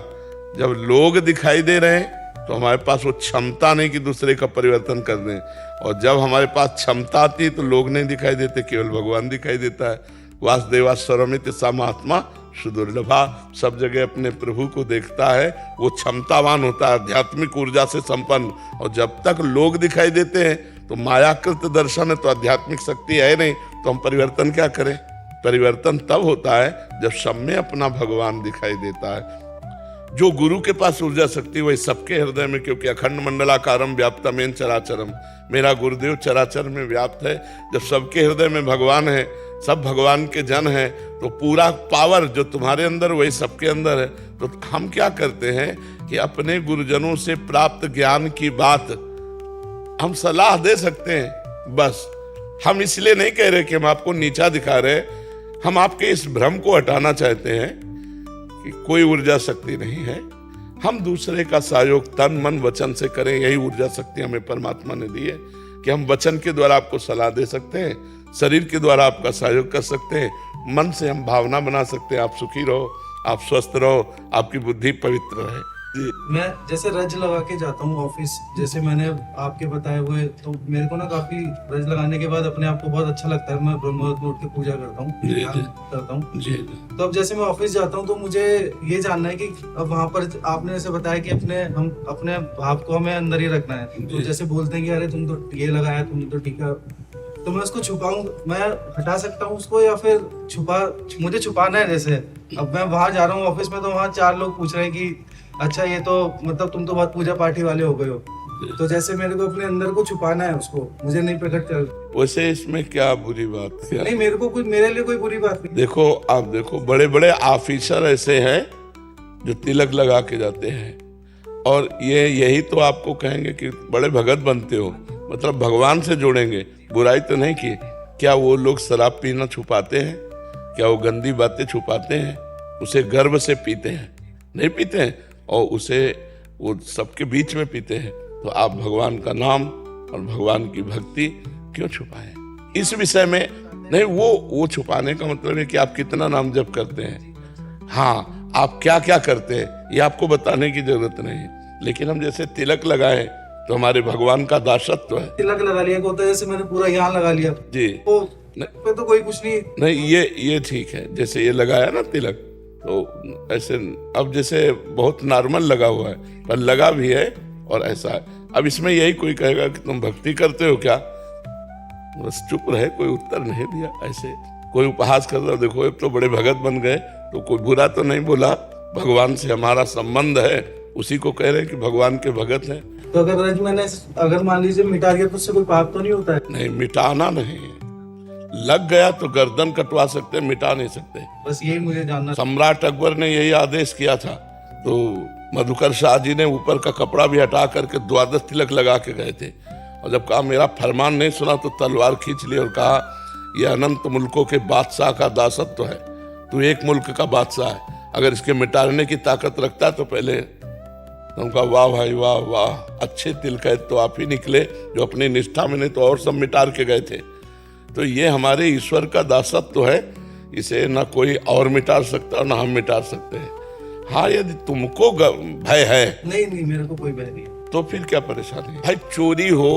जब लोग दिखाई दे रहे हैं तो हमारे पास वो क्षमता नहीं कि दूसरे का परिवर्तन कर दें, और जब हमारे पास क्षमता आती है तो लोग नहीं दिखाई देते, केवल भगवान दिखाई देता है। वासुदेवा स्वरमित सा महात्मा सुदुर्लभा, सब जगह अपने प्रभु को देखता है, वो क्षमतावान होता है, आध्यात्मिक ऊर्जा से संपन्न। और जब तक लोग दिखाई देते हैं तो मायाकृत दर्शन है, तो आध्यात्मिक शक्ति है नहीं, तो हम परिवर्तन क्या करें? परिवर्तन तब होता है जब सब में अपना भगवान दिखाई देता है। जो गुरु के पास ऊर्जा शक्ति वही सबके हृदय में, क्योंकि अखंड मंडलाकारम व्याप्तमेन चराचरम, मेरा गुरुदेव चराचर में व्याप्त है। जब सबके हृदय में भगवान है, सब भगवान के जन हैं, तो पूरा पावर जो तुम्हारे अंदर वही सबके अंदर है। तो हम क्या करते हैं कि अपने गुरुजनों से प्राप्त ज्ञान की बात हम सलाह दे सकते हैं, बस। हम इसलिए नहीं कह रहे कि हम आपको नीचा दिखा रहे, हम आपके इस भ्रम को हटाना चाहते हैं कि कोई ऊर्जा शक्ति नहीं है। हम दूसरे का सहयोग तन मन वचन से करें, यही ऊर्जा शक्ति हमें परमात्मा ने दी है कि हम वचन के द्वारा आपको सलाह दे सकते हैं, शरीर के द्वारा आपका सहयोग कर सकते हैं, मन से हम भावना बना सकते हैं आप सुखी रहो, आप स्वस्थ रहो, आपकी बुद्धि पवित्र रहे। मैं जैसे रज लगा के जाता हूँ ऑफिस, जैसे मैंने आपके बताए हुए, तो मेरे को ना काफी रज लगाने के बाद अपने आप को बहुत अच्छा लगता है। मैं ब्रह्म मुहूर्त में उठ के पूजा करता हूँ, ध्यान करता हूँ। तो अब जैसे मैं ऑफिस जाता हूँ तो मुझे ये जानना है कि अब वहाँ पर आपने जैसे बताया कि हम अपने भाव को हमें अंदर ही रखना है। तो जैसे बोलते हैं कि अरे तुम तो ये लगाया, तुम तो ठीक है, तो मैं उसको छुपाऊं, मैं हटा सकता हूँ उसको, या फिर मुझे छुपाना है? जैसे अब मैं वहां जा रहा हूँ ऑफिस में, तो वहां 4 लोग पूछ रहे हैं कि अच्छा ये तो मतलब तुम तो बहुत पूजा पाठी वाले हो गए हो, तो जैसे मेरे को अपने अंदर को छुपाना है, उसको मुझे नहीं प्रकट कर। वैसे इसमें क्या बुरी बात है? नहीं, मेरे लिए कोई बुरी बात नहीं। देखो, आप देखो, बड़े बड़े ऑफिसर ऐसे हैं जो तिलक लगा के जाते हैं, और यही तो आपको कहेंगे कि बड़े भगत बनते हो, मतलब भगवान से जोड़ेंगे। बुराई तो नहीं की। क्या वो लोग शराब पीना छुपाते हैं? क्या वो गंदी बातें छुपाते हैं? उसे गर्व से पीते हैं? नहीं पीते हैं, और उसे वो सबके बीच में पीते हैं। तो आप भगवान का नाम और भगवान की भक्ति क्यों छुपाएं? इस विषय में नहीं, वो छुपाने का मतलब है कि आप कितना नाम जप करते हैं। हाँ, आप क्या क्या करते हैं ये आपको बताने की जरूरत नहीं है। लेकिन हम जैसे तिलक लगाए तो हमारे भगवान का दासत्व है। तिलक लगा लिया होता है, जैसे मैंने पूरा यहाँ लगा लिया जी, तो कोई कुछ नहीं। ये ठीक है। जैसे ये लगाया ना तिलक, तो ऐसे अब जैसे बहुत नॉर्मल लगा हुआ है, पर लगा भी है और ऐसा है। अब इसमें यही कोई कहेगा कि तुम भक्ति करते हो क्या? बस चुप रहे, कोई उत्तर नहीं दिया। ऐसे कोई उपहास कर रहा, देखो तो बड़े भगत बन गए, तो कोई बुरा तो नहीं बोला। भगवान से हमारा संबंध है, उसी को कह रहे हैं कि भगवान के भगत हैं। तो अगर मान लीजिए मिटा दिया तो उससे कोई पाप तो नहीं होता है? नहीं, मिटाना नहीं। लग गया तो गर्दन कटवा सकते, मिटा नहीं सकते। बस यही मुझे जानना। सम्राट अकबर ने यही आदेश किया था, तो मधुकर शाह जी ने ऊपर का कपड़ा भी हटा करके 12 तिलक लगा के गए थे, और जब कहा मेरा फरमान नहीं सुना तो तलवार खींच ली और कहा यह अनंत मुल्कों के बादशाह का दासत्व है, तू एक मुल्क का बादशाह है, अगर इसके मिटाने की ताकत रखता है तो पहले तो उनका वाह भाई वाह वाह, अच्छे तिलकैत तो आप ही निकले जो अपनी निष्ठा में नहीं तो और सब मिटार के गए थे। तो ये हमारे ईश्वर का दासत्व है, इसे ना कोई और मिटार सकता और ना हम मिटार सकते हैं। हाँ, यदि तुमको भय है नहीं मेरे को कोई भय नहीं। तो फिर क्या परेशानी है भाई? चोरी हो,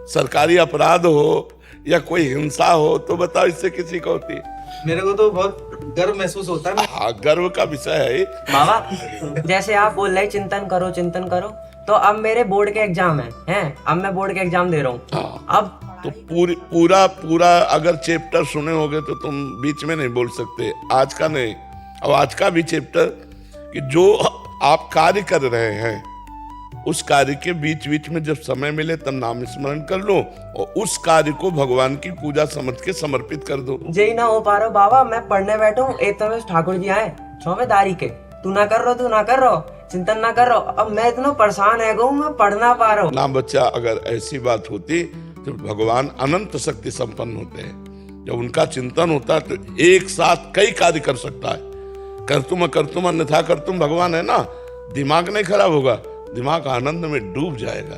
सरकारी अपराध हो या कोई हिंसा हो तो बताओ, इससे किसी को होती है? मेरे को तो बहुत गर्व महसूस होता है। हाँ, गर्व का विषय है। बाबा जैसे आप बोल रहे चिंतन करो, तो अब मेरे बोर्ड के एग्जाम हैं, अब मैं बोर्ड के एग्जाम दे रहा हूँ। हाँ, अब तो पूरा अगर चैप्टर सुने होगे तो तुम बीच में नहीं बोल सकते। आज का नहीं, अब आज का भी चैप्टर कि जो आप कार्य कर रहे हैं उस कार्य के बीच में जब समय मिले तब नाम स्मरण कर लो और उस कार्य को भगवान की पूजा समझ के समर्पित कर दो। यही ना हो पा रहा बाबा, मैं पढ़ने बैठूं एक तो ठाकुर जी आए छवेदारी के, तू ना कर रहो चिंतन ना कर रहो। अब मैं इतना परेशान है गो, मैं पढ़ ना पा रहा हूँ। ना बच्चा, अगर ऐसी बात होती तो भगवान अनंत शक्ति संपन्न होते हैं। जब उनका चिंतन होता है तो एक साथ कई कार्य कर सकता है। करतुम अन्यथा करतुम भगवान है ना। दिमाग नहीं खराब होगा, दिमाग आनंद में डूब जाएगा।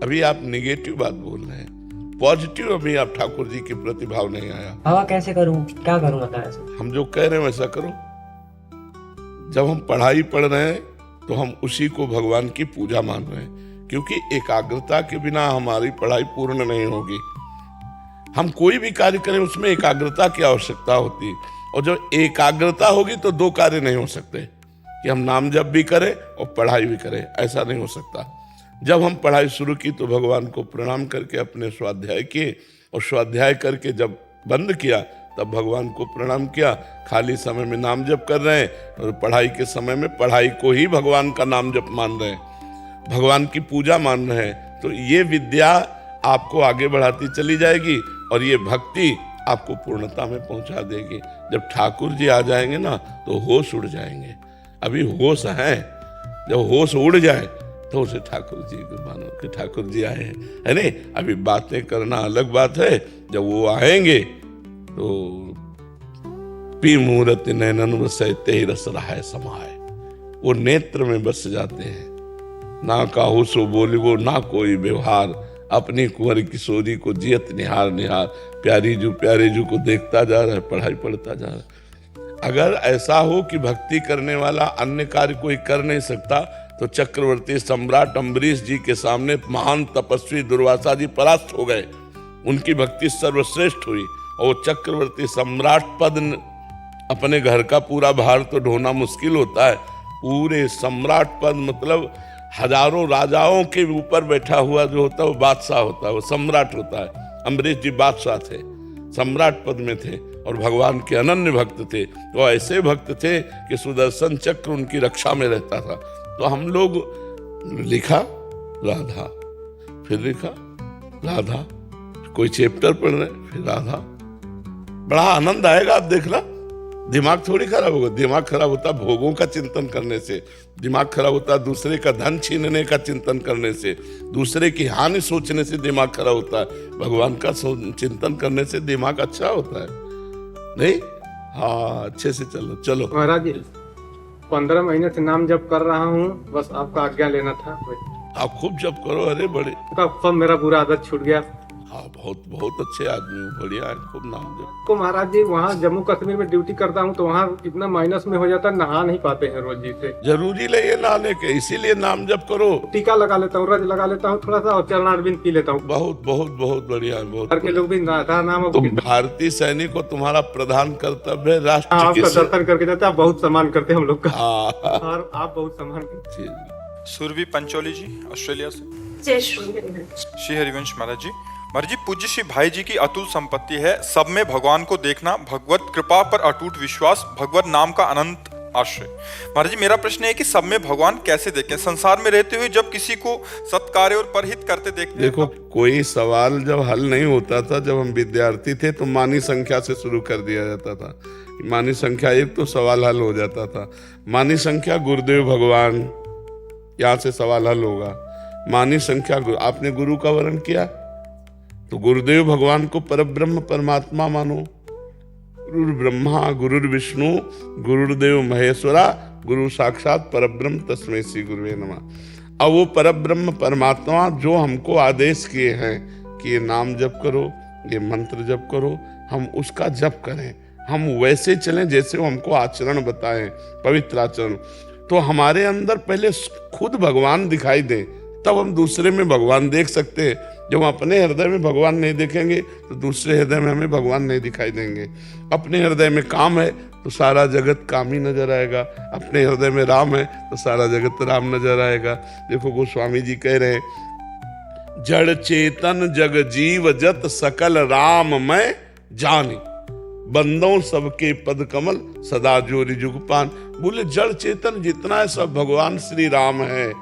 अभी आप निगेटिव बात बोल रहे हैं, पॉजिटिव अभी आप ठाकुर जी के प्रति भाव नहीं आया। बाबा कैसे करूं, क्या करूं बताएं? हम जो कह रहे हैं वैसा करो। जब हम पढ़ाई पढ़ रहे हैं तो हम उसी को भगवान की पूजा मान रहे हैं, क्योंकि एकाग्रता के बिना हमारी पढ़ाई पूर्ण नहीं होगी। हम कोई भी कार्य करें उसमें एकाग्रता की आवश्यकता होती है, और जब एकाग्रता होगी तो दो कार्य नहीं हो सकते कि हम नाम जप भी करें और पढ़ाई भी करें, ऐसा नहीं हो सकता। जब हम पढ़ाई शुरू की तो भगवान को प्रणाम करके अपने स्वाध्याय किए, और स्वाध्याय करके जब बंद किया तब भगवान को प्रणाम किया। खाली समय में नाम जप कर रहे हैं और पढ़ाई के समय में पढ़ाई को ही भगवान का नाम जप मान रहे हैं, भगवान की पूजा मान रहे हैं। तो ये विद्या आपको आगे बढ़ाती चली जाएगी और ये भक्ति आपको पूर्णता में पहुंचा देगी। जब ठाकुर जी आ जाएंगे ना तो होश उड़ जाएंगे। अभी होश है, जब होश उड़ जाए तो उसे ठाकुर जी को मानो कि ठाकुर जी आए हैं, है नहीं। अभी बातें करना अलग बात है, जब वो आएंगे तो पी मूरत नैनन वसै ते रस रहाय समाए, वो नेत्र में बस जाते हैं। ना काहू सो बोली वो ना कोई व्यवहार, अपनी कुंवर किशोरी को जियत निहार निहार, प्यारे जू को देखता जा रहा है, पढ़ाई पढ़ता जा रहा है। अगर ऐसा हो कि भक्ति करने वाला अन्य कार्य कोई कर नहीं सकता तो चक्रवर्ती सम्राट अम्बरीश जी के सामने महान तपस्वी दुर्वासा जी परास्त हो गए। उनकी भक्ति सर्वश्रेष्ठ हुई और वो चक्रवर्ती सम्राट पद, अपने घर का पूरा भार तो ढोना मुश्किल होता है, पूरे सम्राट पद मतलब हजारों राजाओं के ऊपर बैठा हुआ जो होता है वो बादशाह होता है, वो सम्राट होता है। अम्बरीश जी बादशाह थे, सम्राट पद में थे और भगवान के अनन्य भक्त थे। वो ऐसे भक्त थे कि सुदर्शन चक्र उनकी रक्षा में रहता था। तो हम लोग लिखा राधा, फिर लिखा राधा, कोई चैप्टर पढ़ रहे फिर राधा, बड़ा आनंद आएगा। आप देखना, दिमाग थोड़ी खराब होगा। दिमाग खराब होता भोगों का चिंतन करने से, दिमाग खराब होता दूसरे का धन छीनने का चिंतन करने से, दूसरे की हानि सोचने से दिमाग खराब होता है। भगवान का चिंतन करने से दिमाग अच्छा होता है, नहीं? हाँ, अच्छे से चलो। महाराज जी 15 महीने से नाम जप कर रहा हूँ, बस आपका आज्ञा लेना था। आप खूब जप करो। अरे बड़े सब मेरा बुरा आदत छूट गया। हाँ, बहुत अच्छे आदमी हो, बढ़िया है, खूब नाम जप। तो महाराज जी वहाँ जम्मू कश्मीर में ड्यूटी करता हूँ तो वहाँ इतना माइनस में हो जाता है, नहा नहीं पाते हैं रोज जी से। जरूरी नहीं है नहाने के, इसीलिए नाम जप करो। टीका लगा लेता हूँ, रज लगा लेता हूँ थोड़ा सा, और चरणारविंद पी लेता हूँ। बहुत बढ़िया है। बहुत घर के लोग भी राधा नाम। तुम भारतीय सैनिक को तुम्हारा प्रधान कर्तव्य है राष्ट्र आपका की दर्शन करके जाते, आप बहुत सम्मान करते हैं हम लोग का। हाँ। और आप बहुत सम्मान करते हैं। सुरभि पंचोली जी ऑस्ट्रेलिया से। जय श्री हरिवंश महाराज जी। महाराज जी, पूज्य श्री भाई जी की अतुल संपत्ति है सब में भगवान को देखना, भगवत कृपा पर अटूट विश्वास, भगवत नाम का अनंत आश्रय। महाराज जी, मेरा प्रश्न है कि सब में भगवान कैसे देखें संसार में रहते हुए, जब किसी को सत्कार्य और परहित करते देखते। देखो, कोई सवाल जब हल नहीं होता था, जब हम विद्यार्थी थे तो मानी संख्या से शुरू कर दिया जाता था। मानी संख्या 1 तो सवाल हल हो जाता था। मानी संख्या गुरुदेव भगवान, यहाँ से सवाल हल होगा। मानी संख्या आपने गुरु का वर्ण किया तो गुरुदेव भगवान को परब्रह्म परमात्मा मानो। गुरु ब्रह्मा गुरु विष्णु गुरुदेव महेश्वरा, गुरु साक्षात परब्रह्म तस्मै श्री गुरुवे नमः। और वो परब्रह्म परमात्मा जो हमको आदेश किए हैं कि ये नाम जप करो, ये मंत्र जप करो, हम उसका जप करें, हम वैसे चलें जैसे वो हमको आचरण बताएं, पवित्र आचरण। तो हमारे अंदर पहले खुद भगवान दिखाई दे, तब हम दूसरे में भगवान देख सकते हैं। जब हम अपने हृदय में भगवान नहीं देखेंगे तो दूसरे हृदय में हमें भगवान नहीं दिखाई देंगे। अपने हृदय में काम है तो सारा जगत काम ही नजर आएगा, अपने हृदय में राम है तो सारा जगत राम नजर आएगा। देखो गोस्वामी जी कह रहे हैं, जड़ चेतन जग जीव जत सकल राम मैं जानी, बंदों सबके पद कमल सदा जोरी जुगपान। बोले जड़ चेतन जितना है सब भगवान श्री राम है,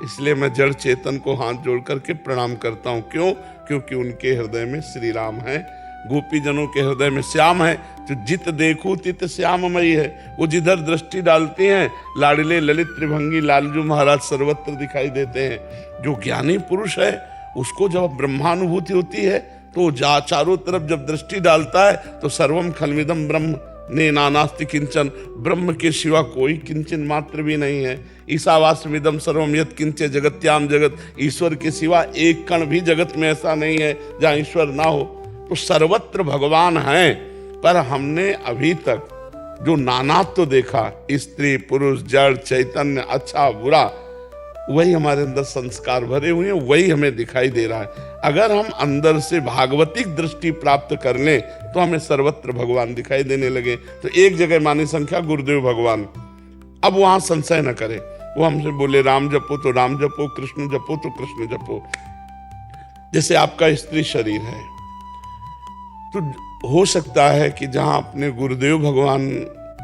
इसलिए मैं जड़ चेतन को हाथ जोड़ करके प्रणाम करता हूँ। क्यों? क्योंकि उनके हृदय में श्री राम है, गोपी जनों के हृदय में श्याम है। जो जित देखूं तित श्याममयी है, वो जिधर दृष्टि डालते हैं लाडले ललित त्रिभंगी लालजू महाराज सर्वत्र दिखाई देते हैं। जो ज्ञानी पुरुष है उसको जब ब्रह्मानुभूति होती है तो जा चारों तरफ जब दृष्टि डालता है तो सर्वम खलमिदम ब्रह्म ने नानास्ति किंचन, ब्रह्म के सिवा कोई किंचन मात्र भी नहीं है। ईशावास्यमिदं सर्वम यत् किंचे जगत्याम जगत, ईश्वर के सिवा एक कण भी जगत में ऐसा नहीं है जहाँ ईश्वर ना हो। तो सर्वत्र भगवान है, पर हमने अभी तक जो नानात्व देखा, स्त्री पुरुष जड़ चैतन्य अच्छा बुरा, वही हमारे अंदर संस्कार भरे हुए हैं, वही हमें दिखाई दे रहा है। अगर हम अंदर से भागवतिक दृष्टि प्राप्त कर लें तो हमें सर्वत्र भगवान दिखाई देने लगे। तो एक जगह मानी संख्या गुरुदेव भगवान, अब वहां संशय न करे। वो हमसे बोले राम जपो तो राम जपो, कृष्ण जपो तो कृष्ण जपो। जैसे आपका स्त्री शरीर है तो हो सकता है कि जहां अपने गुरुदेव भगवान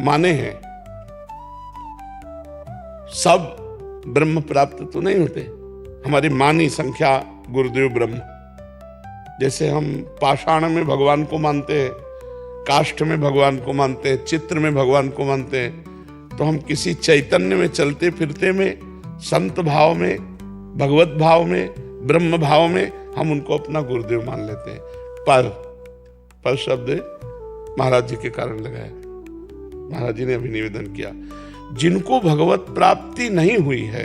माने हैं, सब ब्रह्म प्राप्त तो नहीं होते। हमारी मानी संख्या गुरुदेव ब्रह्म। जैसे हम पाषाण में भगवान को मानते हैं, काष्ठ में भगवान को मानते हैं, चित्र में भगवान को मानते हैं, तो हम किसी चैतन्य में चलते फिरते में, संत भाव में, भगवत भाव में, ब्रह्म भाव में हम उनको अपना गुरुदेव मान लेते हैं। पर शब्द महाराज जी के कारण लगाया। महाराज जी ने अभी निवेदन किया, जिनको भगवत प्राप्ति नहीं हुई है,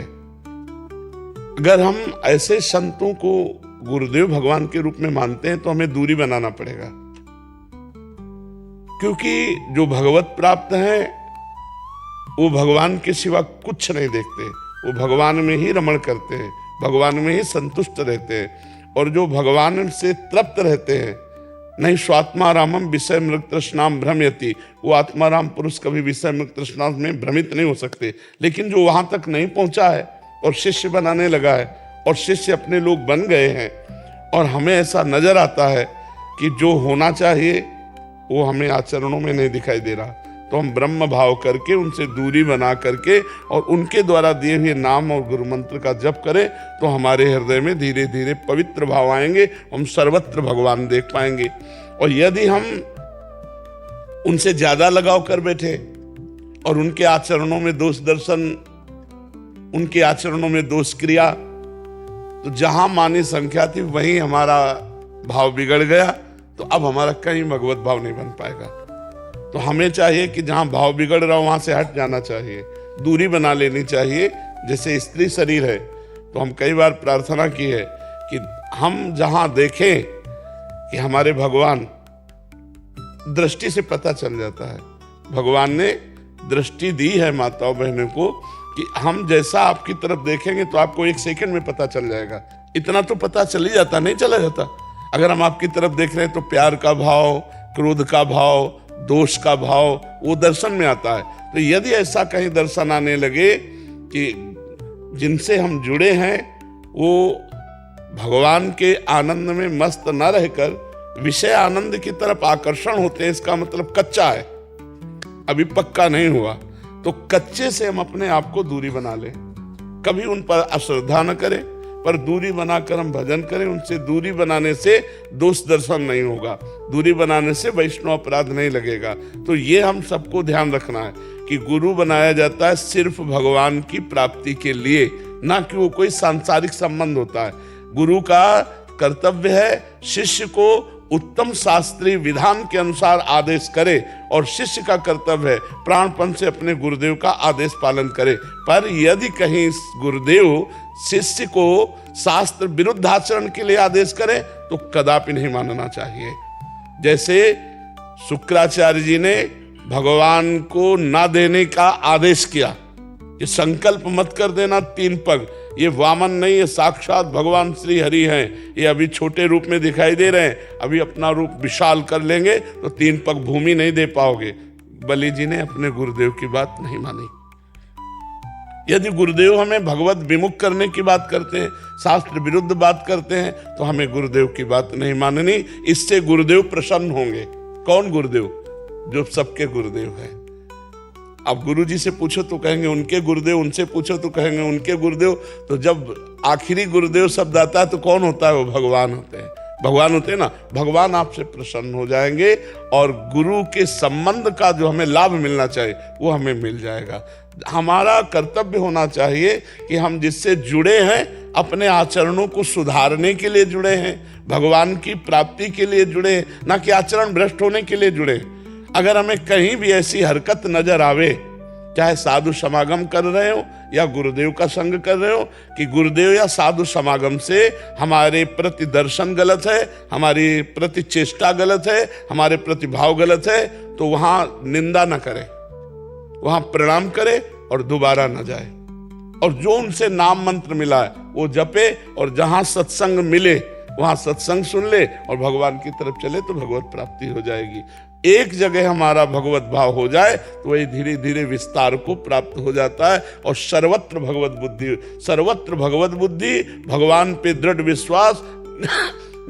अगर हम ऐसे संतों को गुरुदेव भगवान के रूप में मानते हैं तो हमें दूरी बनाना पड़ेगा। क्योंकि जो भगवत प्राप्त हैं वो भगवान के सिवा कुछ नहीं देखते, वो भगवान में ही रमण करते हैं, भगवान में ही संतुष्ट रहते हैं। और जो भगवान से तृप्त रहते हैं, नहीं स्वात्मा रामम विषय मृग तृष्णाम भ्रमयति, वो आत्माराम पुरुष कभी विषय मृग तृष्णा में भ्रमित नहीं हो सकते। लेकिन जो वहां तक नहीं पहुंचा है और शिष्य बनाने लगा है और शिष्य अपने लोग बन गए हैं, और हमें ऐसा नजर आता है कि जो होना चाहिए वो हमें आचरणों में नहीं दिखाई दे रहा, तो हम ब्रह्म भाव करके उनसे दूरी बना करके और उनके द्वारा दिए हुए नाम और गुरु मंत्र का जप करें तो हमारे हृदय में धीरे धीरे पवित्र भाव आएंगे, हम सर्वत्र भगवान देख पाएंगे। और यदि हम उनसे ज्यादा लगाव कर बैठे और उनके आचरणों में दोष दर्शन, उनके आचरणों में दोष क्रिया, तो जहां मानी संख्या थी वहीं हमारा भाव बिगड़ गया, तो अब हमारा कहीं भगवत भाव नहीं बन पाएगा। तो हमें चाहिए कि जहां भाव बिगड़ रहा हो वहां से हट जाना चाहिए, दूरी बना लेनी चाहिए। जैसे स्त्री शरीर है तो हम कई बार प्रार्थना की है कि हम जहां देखें कि हमारे भगवान, दृष्टि से पता चल जाता है, भगवान ने दृष्टि दी है माताओं बहनों को कि हम जैसा आपकी तरफ देखेंगे तो आपको एक सेकंड में पता चल जाएगा। इतना तो पता चल ही जाता, नहीं चला जाता। अगर हम आपकी तरफ देख रहे हैं तो प्यार का भाव, क्रोध का भाव, दोष का भाव वो दर्शन में आता है। तो यदि ऐसा कहीं दर्शन आने लगे कि जिनसे हम जुड़े हैं वो भगवान के आनंद में मस्त न रहकर विषय आनंद की तरफ आकर्षण होते हैं, इसका मतलब कच्चा है, अभी पक्का नहीं हुआ। तो कच्चे से हम अपने आप को दूरी बना लें, कभी उन पर अश्रद्धा न करें, पर दूरी बनाकर हम भजन करें। उनसे दूरी बनाने से दोष दर्शन नहीं होगा, दूरी बनाने से वैष्णव अपराध नहीं लगेगा। तो ये हम सबको ध्यान रखना है कि गुरु बनाया जाता है सिर्फ भगवान की प्राप्ति के लिए, ना कि वो कोई सांसारिक संबंध होता है। गुरु का कर्तव्य है शिष्य को उत्तम शास्त्रीय विधान के अनुसार आदेश करे और शिष्य का कर्तव्य है प्राणपण से अपने गुरुदेव का आदेश पालन करे। पर यदि कहीं गुरुदेव शिष्य को शास्त्र विरुद्ध आचरण के लिए आदेश करे तो कदापि नहीं मानना चाहिए। जैसे शुक्राचार्य जी ने भगवान को ना देने का आदेश किया, ये संकल्प मत कर देना 3 पग, ये वामन नहीं, ये साक्षात भगवान श्री हरि हैं। ये अभी छोटे रूप में दिखाई दे रहे हैं, अभी अपना रूप विशाल कर लेंगे तो 3 पग भूमि नहीं दे पाओगे। बलि जी ने अपने गुरुदेव की बात नहीं मानी। यदि गुरुदेव हमें भगवत विमुख करने की बात करते हैं, शास्त्र विरुद्ध बात करते हैं, तो हमें गुरुदेव की बात नहीं माननी। इससे गुरुदेव प्रसन्न होंगे। कौन गुरुदेव? जो सबके गुरुदेव हैं। अब गुरु जी से पूछो तो कहेंगे उनके गुरुदेव, उनसे पूछो तो कहेंगे उनके गुरुदेव। तो जब आखिरी गुरुदेव शब्द आता है तो कौन होता है? वो भगवान होते हैं। भगवान होते हैं ना, भगवान आपसे प्रसन्न हो जाएंगे और गुरु के संबंध का जो हमें लाभ मिलना चाहिए वो हमें मिल जाएगा। हमारा कर्तव्य होना चाहिए कि हम जिससे जुड़े हैं अपने आचरणों को सुधारने के लिए जुड़े हैं, भगवान की प्राप्ति के लिए जुड़े हैं, ना कि आचरण भ्रष्ट होने के लिए जुड़े हैं। अगर हमें कहीं भी ऐसी हरकत नजर आवे, चाहे साधु समागम कर रहे हो या गुरुदेव का संग कर रहे हो, कि गुरुदेव या साधु समागम से हमारे प्रति दर्शन गलत है, हमारी प्रति चेष्टा गलत है, हमारे प्रति भाव गलत है, तो वहां निंदा न करे, वहां प्रणाम करे और दोबारा न जाए। और जो उनसे नाम मंत्र मिला है वो जपे, और जहां सत्संग मिले वहां सत्संग सुन ले और भगवान की तरफ चले तो भगवत प्राप्ति हो जाएगी। एक जगह हमारा भगवत भाव हो जाए तो वही धीरे धीरे विस्तार को प्राप्त हो जाता है। और सर्वत्र भगवत बुद्धि, सर्वत्र भगवत बुद्धि, भगवान पे दृढ़ विश्वास,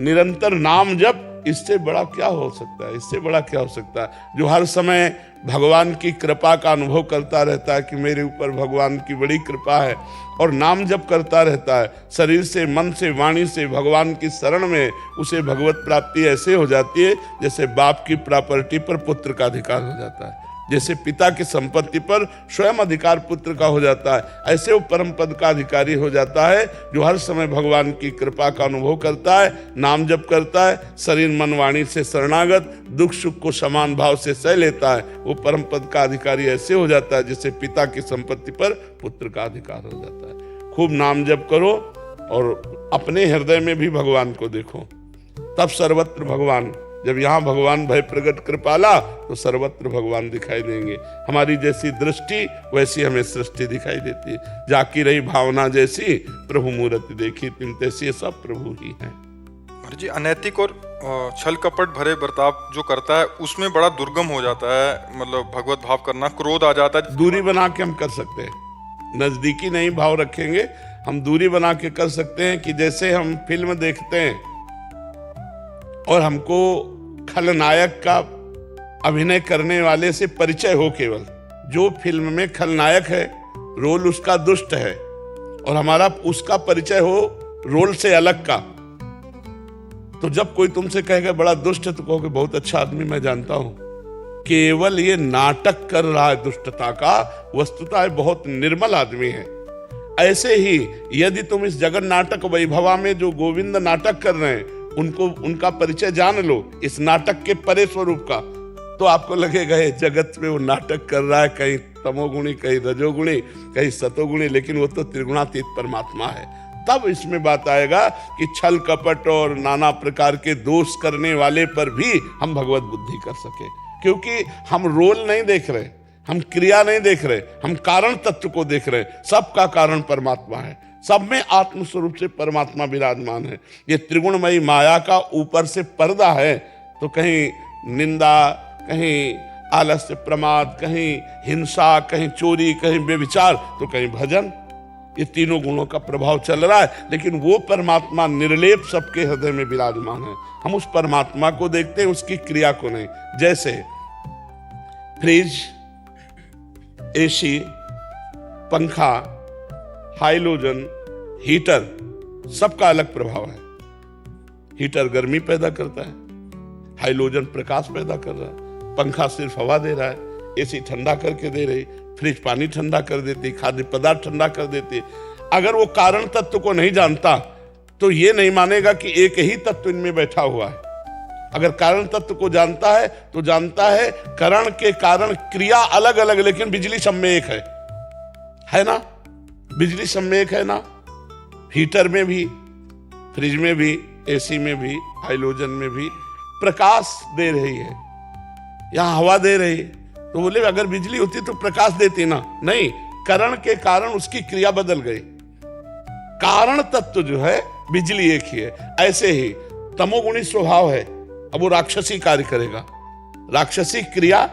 निरंतर नाम जप, इससे बड़ा क्या हो सकता है? इससे बड़ा क्या हो सकता है? जो हर समय भगवान की कृपा का अनुभव करता रहता है कि मेरे ऊपर भगवान की बड़ी कृपा है, और नाम जप करता रहता है शरीर से, मन से, वाणी से भगवान की शरण में, उसे भगवत प्राप्ति ऐसे हो जाती है जैसे बाप की प्रॉपर्टी पर पुत्र का अधिकार हो जाता है, जैसे पिता की संपत्ति पर स्वयं अधिकार पुत्र का हो जाता है। ऐसे वो परम पद का अधिकारी हो जाता है जो हर समय भगवान की कृपा का अनुभव करता है, नाम जप करता है, शरीर मन वाणी से शरणागत, दुख सुख को समान भाव से सह लेता है। वो परम पद का अधिकारी ऐसे हो जाता है जैसे पिता की संपत्ति पर पुत्र का अधिकार हो जाता है। खूब नाम जप करो और अपने हृदय में भी भगवान को देखो, तब सर्वत्र भगवान। जब यहाँ भगवान भय प्रगट कृपाला तो सर्वत्र भगवान दिखाई देंगे। हमारी जैसी दृष्टि वैसी हमें सृष्टि दिखाई देती है। जाकी रही भावना जैसी, प्रभु मूर्ति देखी तिन तैसी, ये सब प्रभु ही हैं। जी, अनैतिक और छल कपट भरे बर्ताव जो करता है उसमें बड़ा दुर्गम हो जाता है, मतलब भगवत भाव करना, क्रोध आ जाता है। दूरी बना के हम कर सकते हैं, नजदीकी नहीं भाव रखेंगे, हम दूरी बना के कर सकते हैं। कि जैसे हम फिल्म देखते हैं और हमको खलनायक का अभिनय करने वाले से परिचय हो, केवल जो फिल्म में खलनायक है रोल उसका दुष्ट है और हमारा उसका परिचय हो रोल से अलग का, तो जब कोई तुमसे कहेगा बड़ा दुष्ट है तो कहोगे बहुत अच्छा आदमी मैं जानता हूं, केवल ये नाटक कर रहा है दुष्टता का, वस्तुतः बहुत निर्मल आदमी है। ऐसे ही यदि तुम इस जगन नाटक वैभवा में जो गोविंद नाटक कर रहे हैं उनको, उनका परिचय जान लो इस नाटक के परे स्वरूप का, तो आपको लगेगा ये जगत में वो नाटक कर रहा है, कहीं तमोगुणी, कहीं रजोगुणी, कहीं सतोगुणी, लेकिन वो तो त्रिगुणातीत परमात्मा है। तब इसमें बात आएगा कि छल कपट और नाना प्रकार के दोष करने वाले पर भी हम भगवत बुद्धि कर सके, क्योंकि हम रोल नहीं देख रहे, हम क्रिया नहीं देख रहे, हम कारण तत्व को देख रहे। सबका कारण परमात्मा है, सब में आत्म स्वरूप से परमात्मा विराजमान है। ये त्रिगुणमयी माया का ऊपर से पर्दा है, तो कहीं निंदा, कहीं आलस्य प्रमाद, कहीं हिंसा, कहीं चोरी, कहीं बेविचार, तो कहीं भजन, ये तीनों गुणों का प्रभाव चल रहा है। लेकिन वो परमात्मा निर्लेप सबके हृदय में विराजमान है। हम उस परमात्मा को देखते हैं, उसकी क्रिया को नहीं। जैसे फ्रिज, एसी, पंखा, हाइलोजन, हीटर, सबका अलग प्रभाव है। हीटर गर्मी पैदा करता है, हाइलोजन प्रकाश पैदा कर रहा है, पंखा सिर्फ हवा दे रहा है, एसी ठंडा करके दे रही, फ्रिज पानी ठंडा कर देती, खाद्य पदार्थ ठंडा कर देती। अगर वो कारण तत्व को नहीं जानता तो ये नहीं मानेगा कि एक ही तत्व इनमें बैठा हुआ है। अगर कारण तत्व को जानता है तो जानता है करण के कारण क्रिया अलग अलग, लेकिन बिजली सब में एक है ना? बिजली सब में एक है ना? हीटर में भी, फ्रिज में भी, एसी में भी, हाइड्रोजन में भी प्रकाश दे रही है, यहां हवा दे रही है। तो बोले अगर बिजली होती तो प्रकाश देती ना? नहीं, करण के कारण उसकी क्रिया बदल गई। कारण तत्व जो है बिजली एक ही है। ऐसे ही तमोगुणी स्वभाव है, अब वो राक्षसी कार्य करेगा, राक्षसी क्रिया,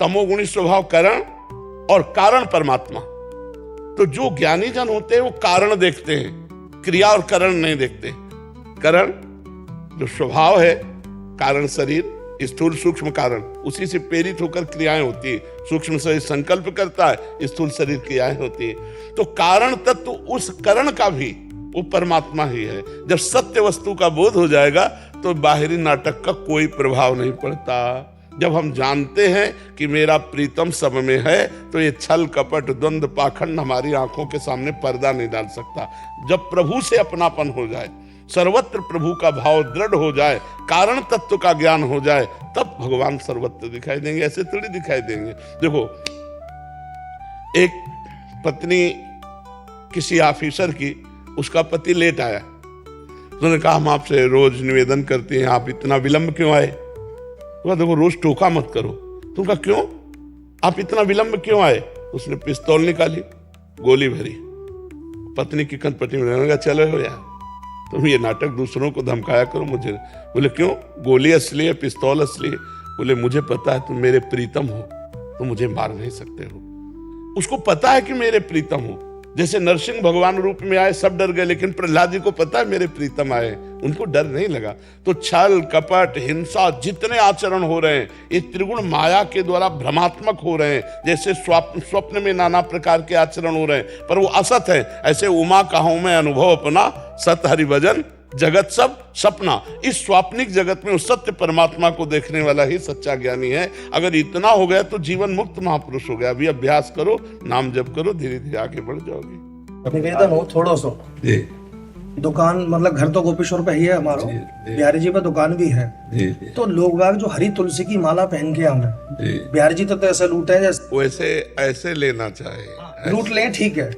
तमोगुणी स्वभाव करण और कारण परमात्मा। तो जो ज्ञानी जन होते हैं वो कारण देखते हैं, क्रिया और करण नहीं देखते। करण जो स्वभाव है, कारण शरीर, स्थूल सूक्ष्म कारण, उसी से प्रेरित होकर क्रियाएं होती है। सूक्ष्म शरीर संकल्प करता है, स्थूल शरीर क्रियाएं होती है। तो कारण तत्व उस करण का भी वो परमात्मा ही है। जब सत्य वस्तु का बोध हो जाएगा तो बाहरी नाटक का कोई प्रभाव नहीं पड़ता। जब हम जानते हैं कि मेरा प्रीतम सब में है, तो ये छल कपट द्वंद्व पाखंड हमारी आंखों के सामने पर्दा नहीं डाल सकता। जब प्रभु से अपनापन हो जाए, सर्वत्र प्रभु का भाव दृढ़ हो जाए, कारण तत्व का ज्ञान हो जाए, तब भगवान सर्वत्र दिखाई देंगे, ऐसे थोड़ी दिखाई देंगे। देखो, एक पत्नी किसी ऑफिसर की, उसका पति लेट आया, उन्होंने कहा हम आपसे रोज निवेदन करते हैं, आप इतना विलंब क्यों आए? तो देखो रोज टोका मत करो। तुम कहा क्यों, आप इतना विलंब क्यों आए? उसने पिस्तौल निकाली, गोली भरी, पत्नी की कंपटी में लगा, चलो हो यार तुम ये नाटक दूसरों को धमकाया करो मुझे। बोले क्यों, गोली असली है, पिस्तौल असली है? बोले मुझे पता है तुम मेरे प्रीतम हो, तुम मुझे मार नहीं सकते हो। उसको पता है कि मेरे प्रीतम हो। जैसे नरसिंह भगवान रूप में आए, सब डर गए, लेकिन प्रहलाद जी को पता है मेरे प्रीतम आए, उनको डर नहीं लगा। तो छल कपट हिंसा जितने आचरण हो रहे हैं, ये त्रिगुण माया के द्वारा भ्रमात्मक हो रहे हैं। जैसे स्वप्न में नाना प्रकार के आचरण हो रहे हैं, पर वो असत है। ऐसे उमा कहूं मैं अनुभव अपना, सत हरि भजन जगत सब सपना। इस स्वाप्निक जगत में उस सत्य परमात्मा को देखने वाला ही सच्चा ज्ञानी है। अगर इतना हो गया तो जीवन मुक्त महापुरुष हो गया। अभी अभ्यास करो, नाम जप करो, धीरे धीरे आगे बढ़ जाओगे। निवेदन हो थोड़ा सा, दुकान मतलब घर तो गोपेश्वर पे ही है हमारा, बिहारी जी पे दुकान भी है। तो लोग बाग जो हरी तुलसी की माला पहन के हमें, बिहारी जी तो ऐसे लूटे जैसे, वैसे ऐसे लेना चाहिए, लूट लें ठीक है।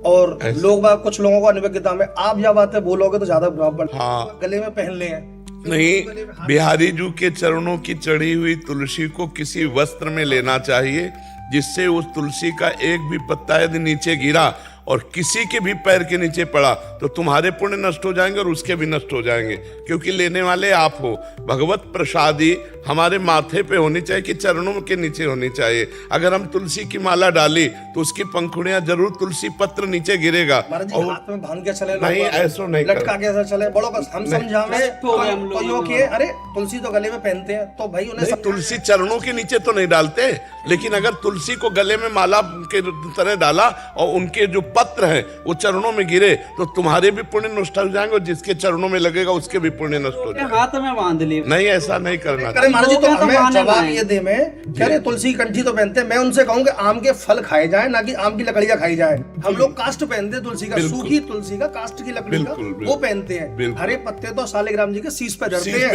और लोग बाग, कुछ लोगों को अनुभज्ञता में, आप जब आते बोलोगे तो ज्यादा प्रभाव, हाँ, गले में पहन ले। नहीं, बिहारी जी के चरणों की चढ़ी हुई तुलसी को किसी वस्त्र में लेना चाहिए, जिससे उस तुलसी का एक भी पत्ता यदि नीचे गिरा और किसी के भी पैर के नीचे पड़ा तो तुम्हारे पुण्य नष्ट हो जाएंगे और उसके भी नष्ट हो जाएंगे, क्योंकि लेने वाले आप हो। भगवत प्रसादी हमारे माथे पे होनी चाहिए कि चरणों के नीचे होनी चाहिए। अगर हम तुलसी की माला डाली तो उसकी पंखुड़ियां जरूर तुलसी पत्र नीचे गिरेगा। और हाथ में बांध के चले, नहीं ऐसा नहीं, लटका के चले, बड़ों का हम समझावे तो कि अरे तुलसी तो गले में पहनते हैं, तो भाई उन्हें तुलसी चरणों के नीचे तो नहीं डालते, लेकिन अगर तुलसी को गले में माला के तरह डाला और उनके जो पत्र हैं वो चरणों में गिरे तो तुम्हारे भी पुण्य नष्ट हो जाएंगे और जिसके चरणों में लगेगा उसके भी पुण्य नष्ट हो जाएंगे। हाथ में बांध ली। नहीं, ऐसा नहीं करना चाहिए। महाराज जी तो हमें जवाब ये दे में कह रहे तुलसी कंठी तो पहनते हैं, मैं उनसे कहूंगा आम के फल खाए जाए, ना कि आम की लकड़ियां खाई जाए। हम लोग कास्ट पहनते हैं तुलसी का, सूखी तुलसी का, कास्ट की लकड़ी का वो पहनते हैं। हरे पत्ते तो शालिग्राम जी के शीश पे चढ़ते हैं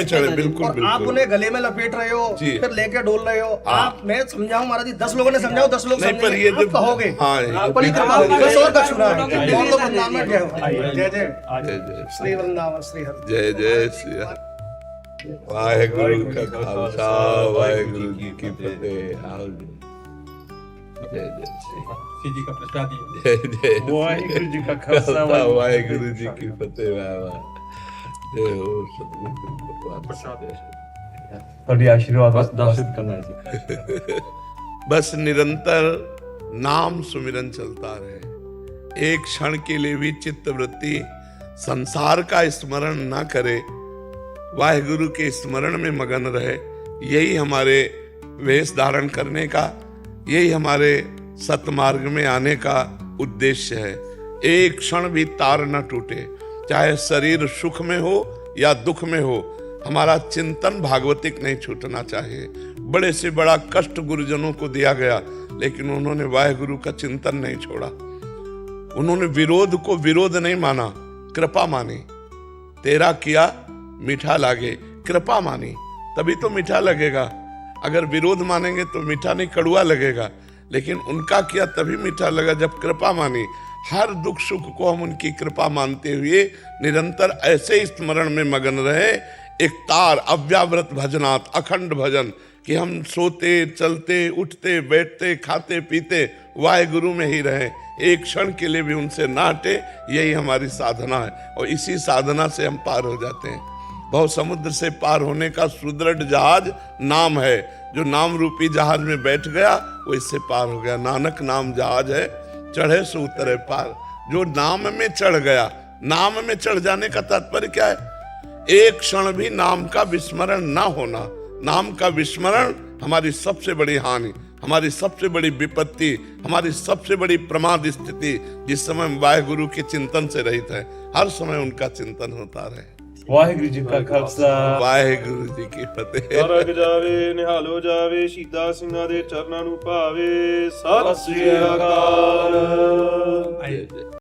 और आप उन्हें गले में लपेट रहे हो, फिर लेके डोल रहे हो। आप, मैं समझाऊं महाराज जी, 10 लोगों ने समझाओ, 10 लोग समझेंगे, कहोगे श्री वृंदावन श्री हरि। जय जय श्री वाहेगुरु का खालसा, वाहेगुरु जी की फतेह। जय जय श्री जी का प्रसाद, जय जय वाहेगुरु जी का खालसा, वाहेगुरु जी की फतेह। जय हो सतगुरु प्रसाद, थोड़ी आशीर्वाद दासित करना है। बस निरंतर नाम सुमिरन चलता रहे, एक क्षण के लिए भी चित्त वृत्ति संसार का स्मरण न करे, वाहेगुरु के स्मरण में मगन रहे। यही हमारे वेश धारण करने का, यही हमारे सतमार्ग में आने का उद्देश्य है। एक क्षण भी तार न टूटे, चाहे शरीर सुख में हो या दुख में हो, हमारा चिंतन भागवतिक नहीं छूटना चाहिए। बड़े से बड़ा कष्ट गुरुजनों को दिया गया, लेकिन उन्होंने वाहेगुरु का चिंतन नहीं छोड़ा। उन्होंने विरोध को विरोध नहीं माना, कृपा मानी। तेरा किया मीठा लागे, कृपा मानी तभी तो मीठा लगेगा। अगर विरोध मानेंगे तो मीठा नहीं, कड़वा लगेगा। लेकिन उनका किया तभी मीठा लगा जब कृपा मानी। हर दुख सुख को हम उनकी कृपा मानते हुए निरंतर ऐसे स्मरण में मगन रहे। एक तार अव्याव्रत भजनात्, अखंड भजन, कि हम सोते चलते उठते बैठते खाते पीते वाहेगुरु में ही रहे, एक क्षण के लिए भी उनसे ना हटे। यही हमारी साधना है और इसी साधना से हम पार हो जाते हैं। बहुत समुद्र से पार होने का सुदृढ़ जहाज नाम है। जो नाम रूपी जहाज में बैठ गया वो इससे पार हो गया। नानक नाम जहाज है, चढ़े सो उतरे पार। जो नाम में चढ़ गया, नाम में चढ़ जाने का तात्पर्य क्या है? एक क्षण भी नाम का विस्मरण ना होना। नाम का विस्मरण हमारी सबसे बड़ी हानि, हमारी सबसे बड़ी विपत्ति, हमारी सबसे बड़ी प्रमाद स्थिति। जिस समय हम वाहेगुरु के चिंतन से रहित है, हर समय उनका चिंतन होता रहे। वाहेगुरु जी का खालसा, वाहेगुरु जी की फतेह। ਨਰਕ ਜਾਵੇ ਨਿਹਾਲੋ ਜਾਵੇ, ਸ਼ਹੀਦਾਂ ਸਿੰਘਾਂ ਦੇ ਚਰਨਾਂ ਨੂੰ ਭਾਵੇ। ਸਤਿ ਸ੍ਰੀ ਅਕਾਲ।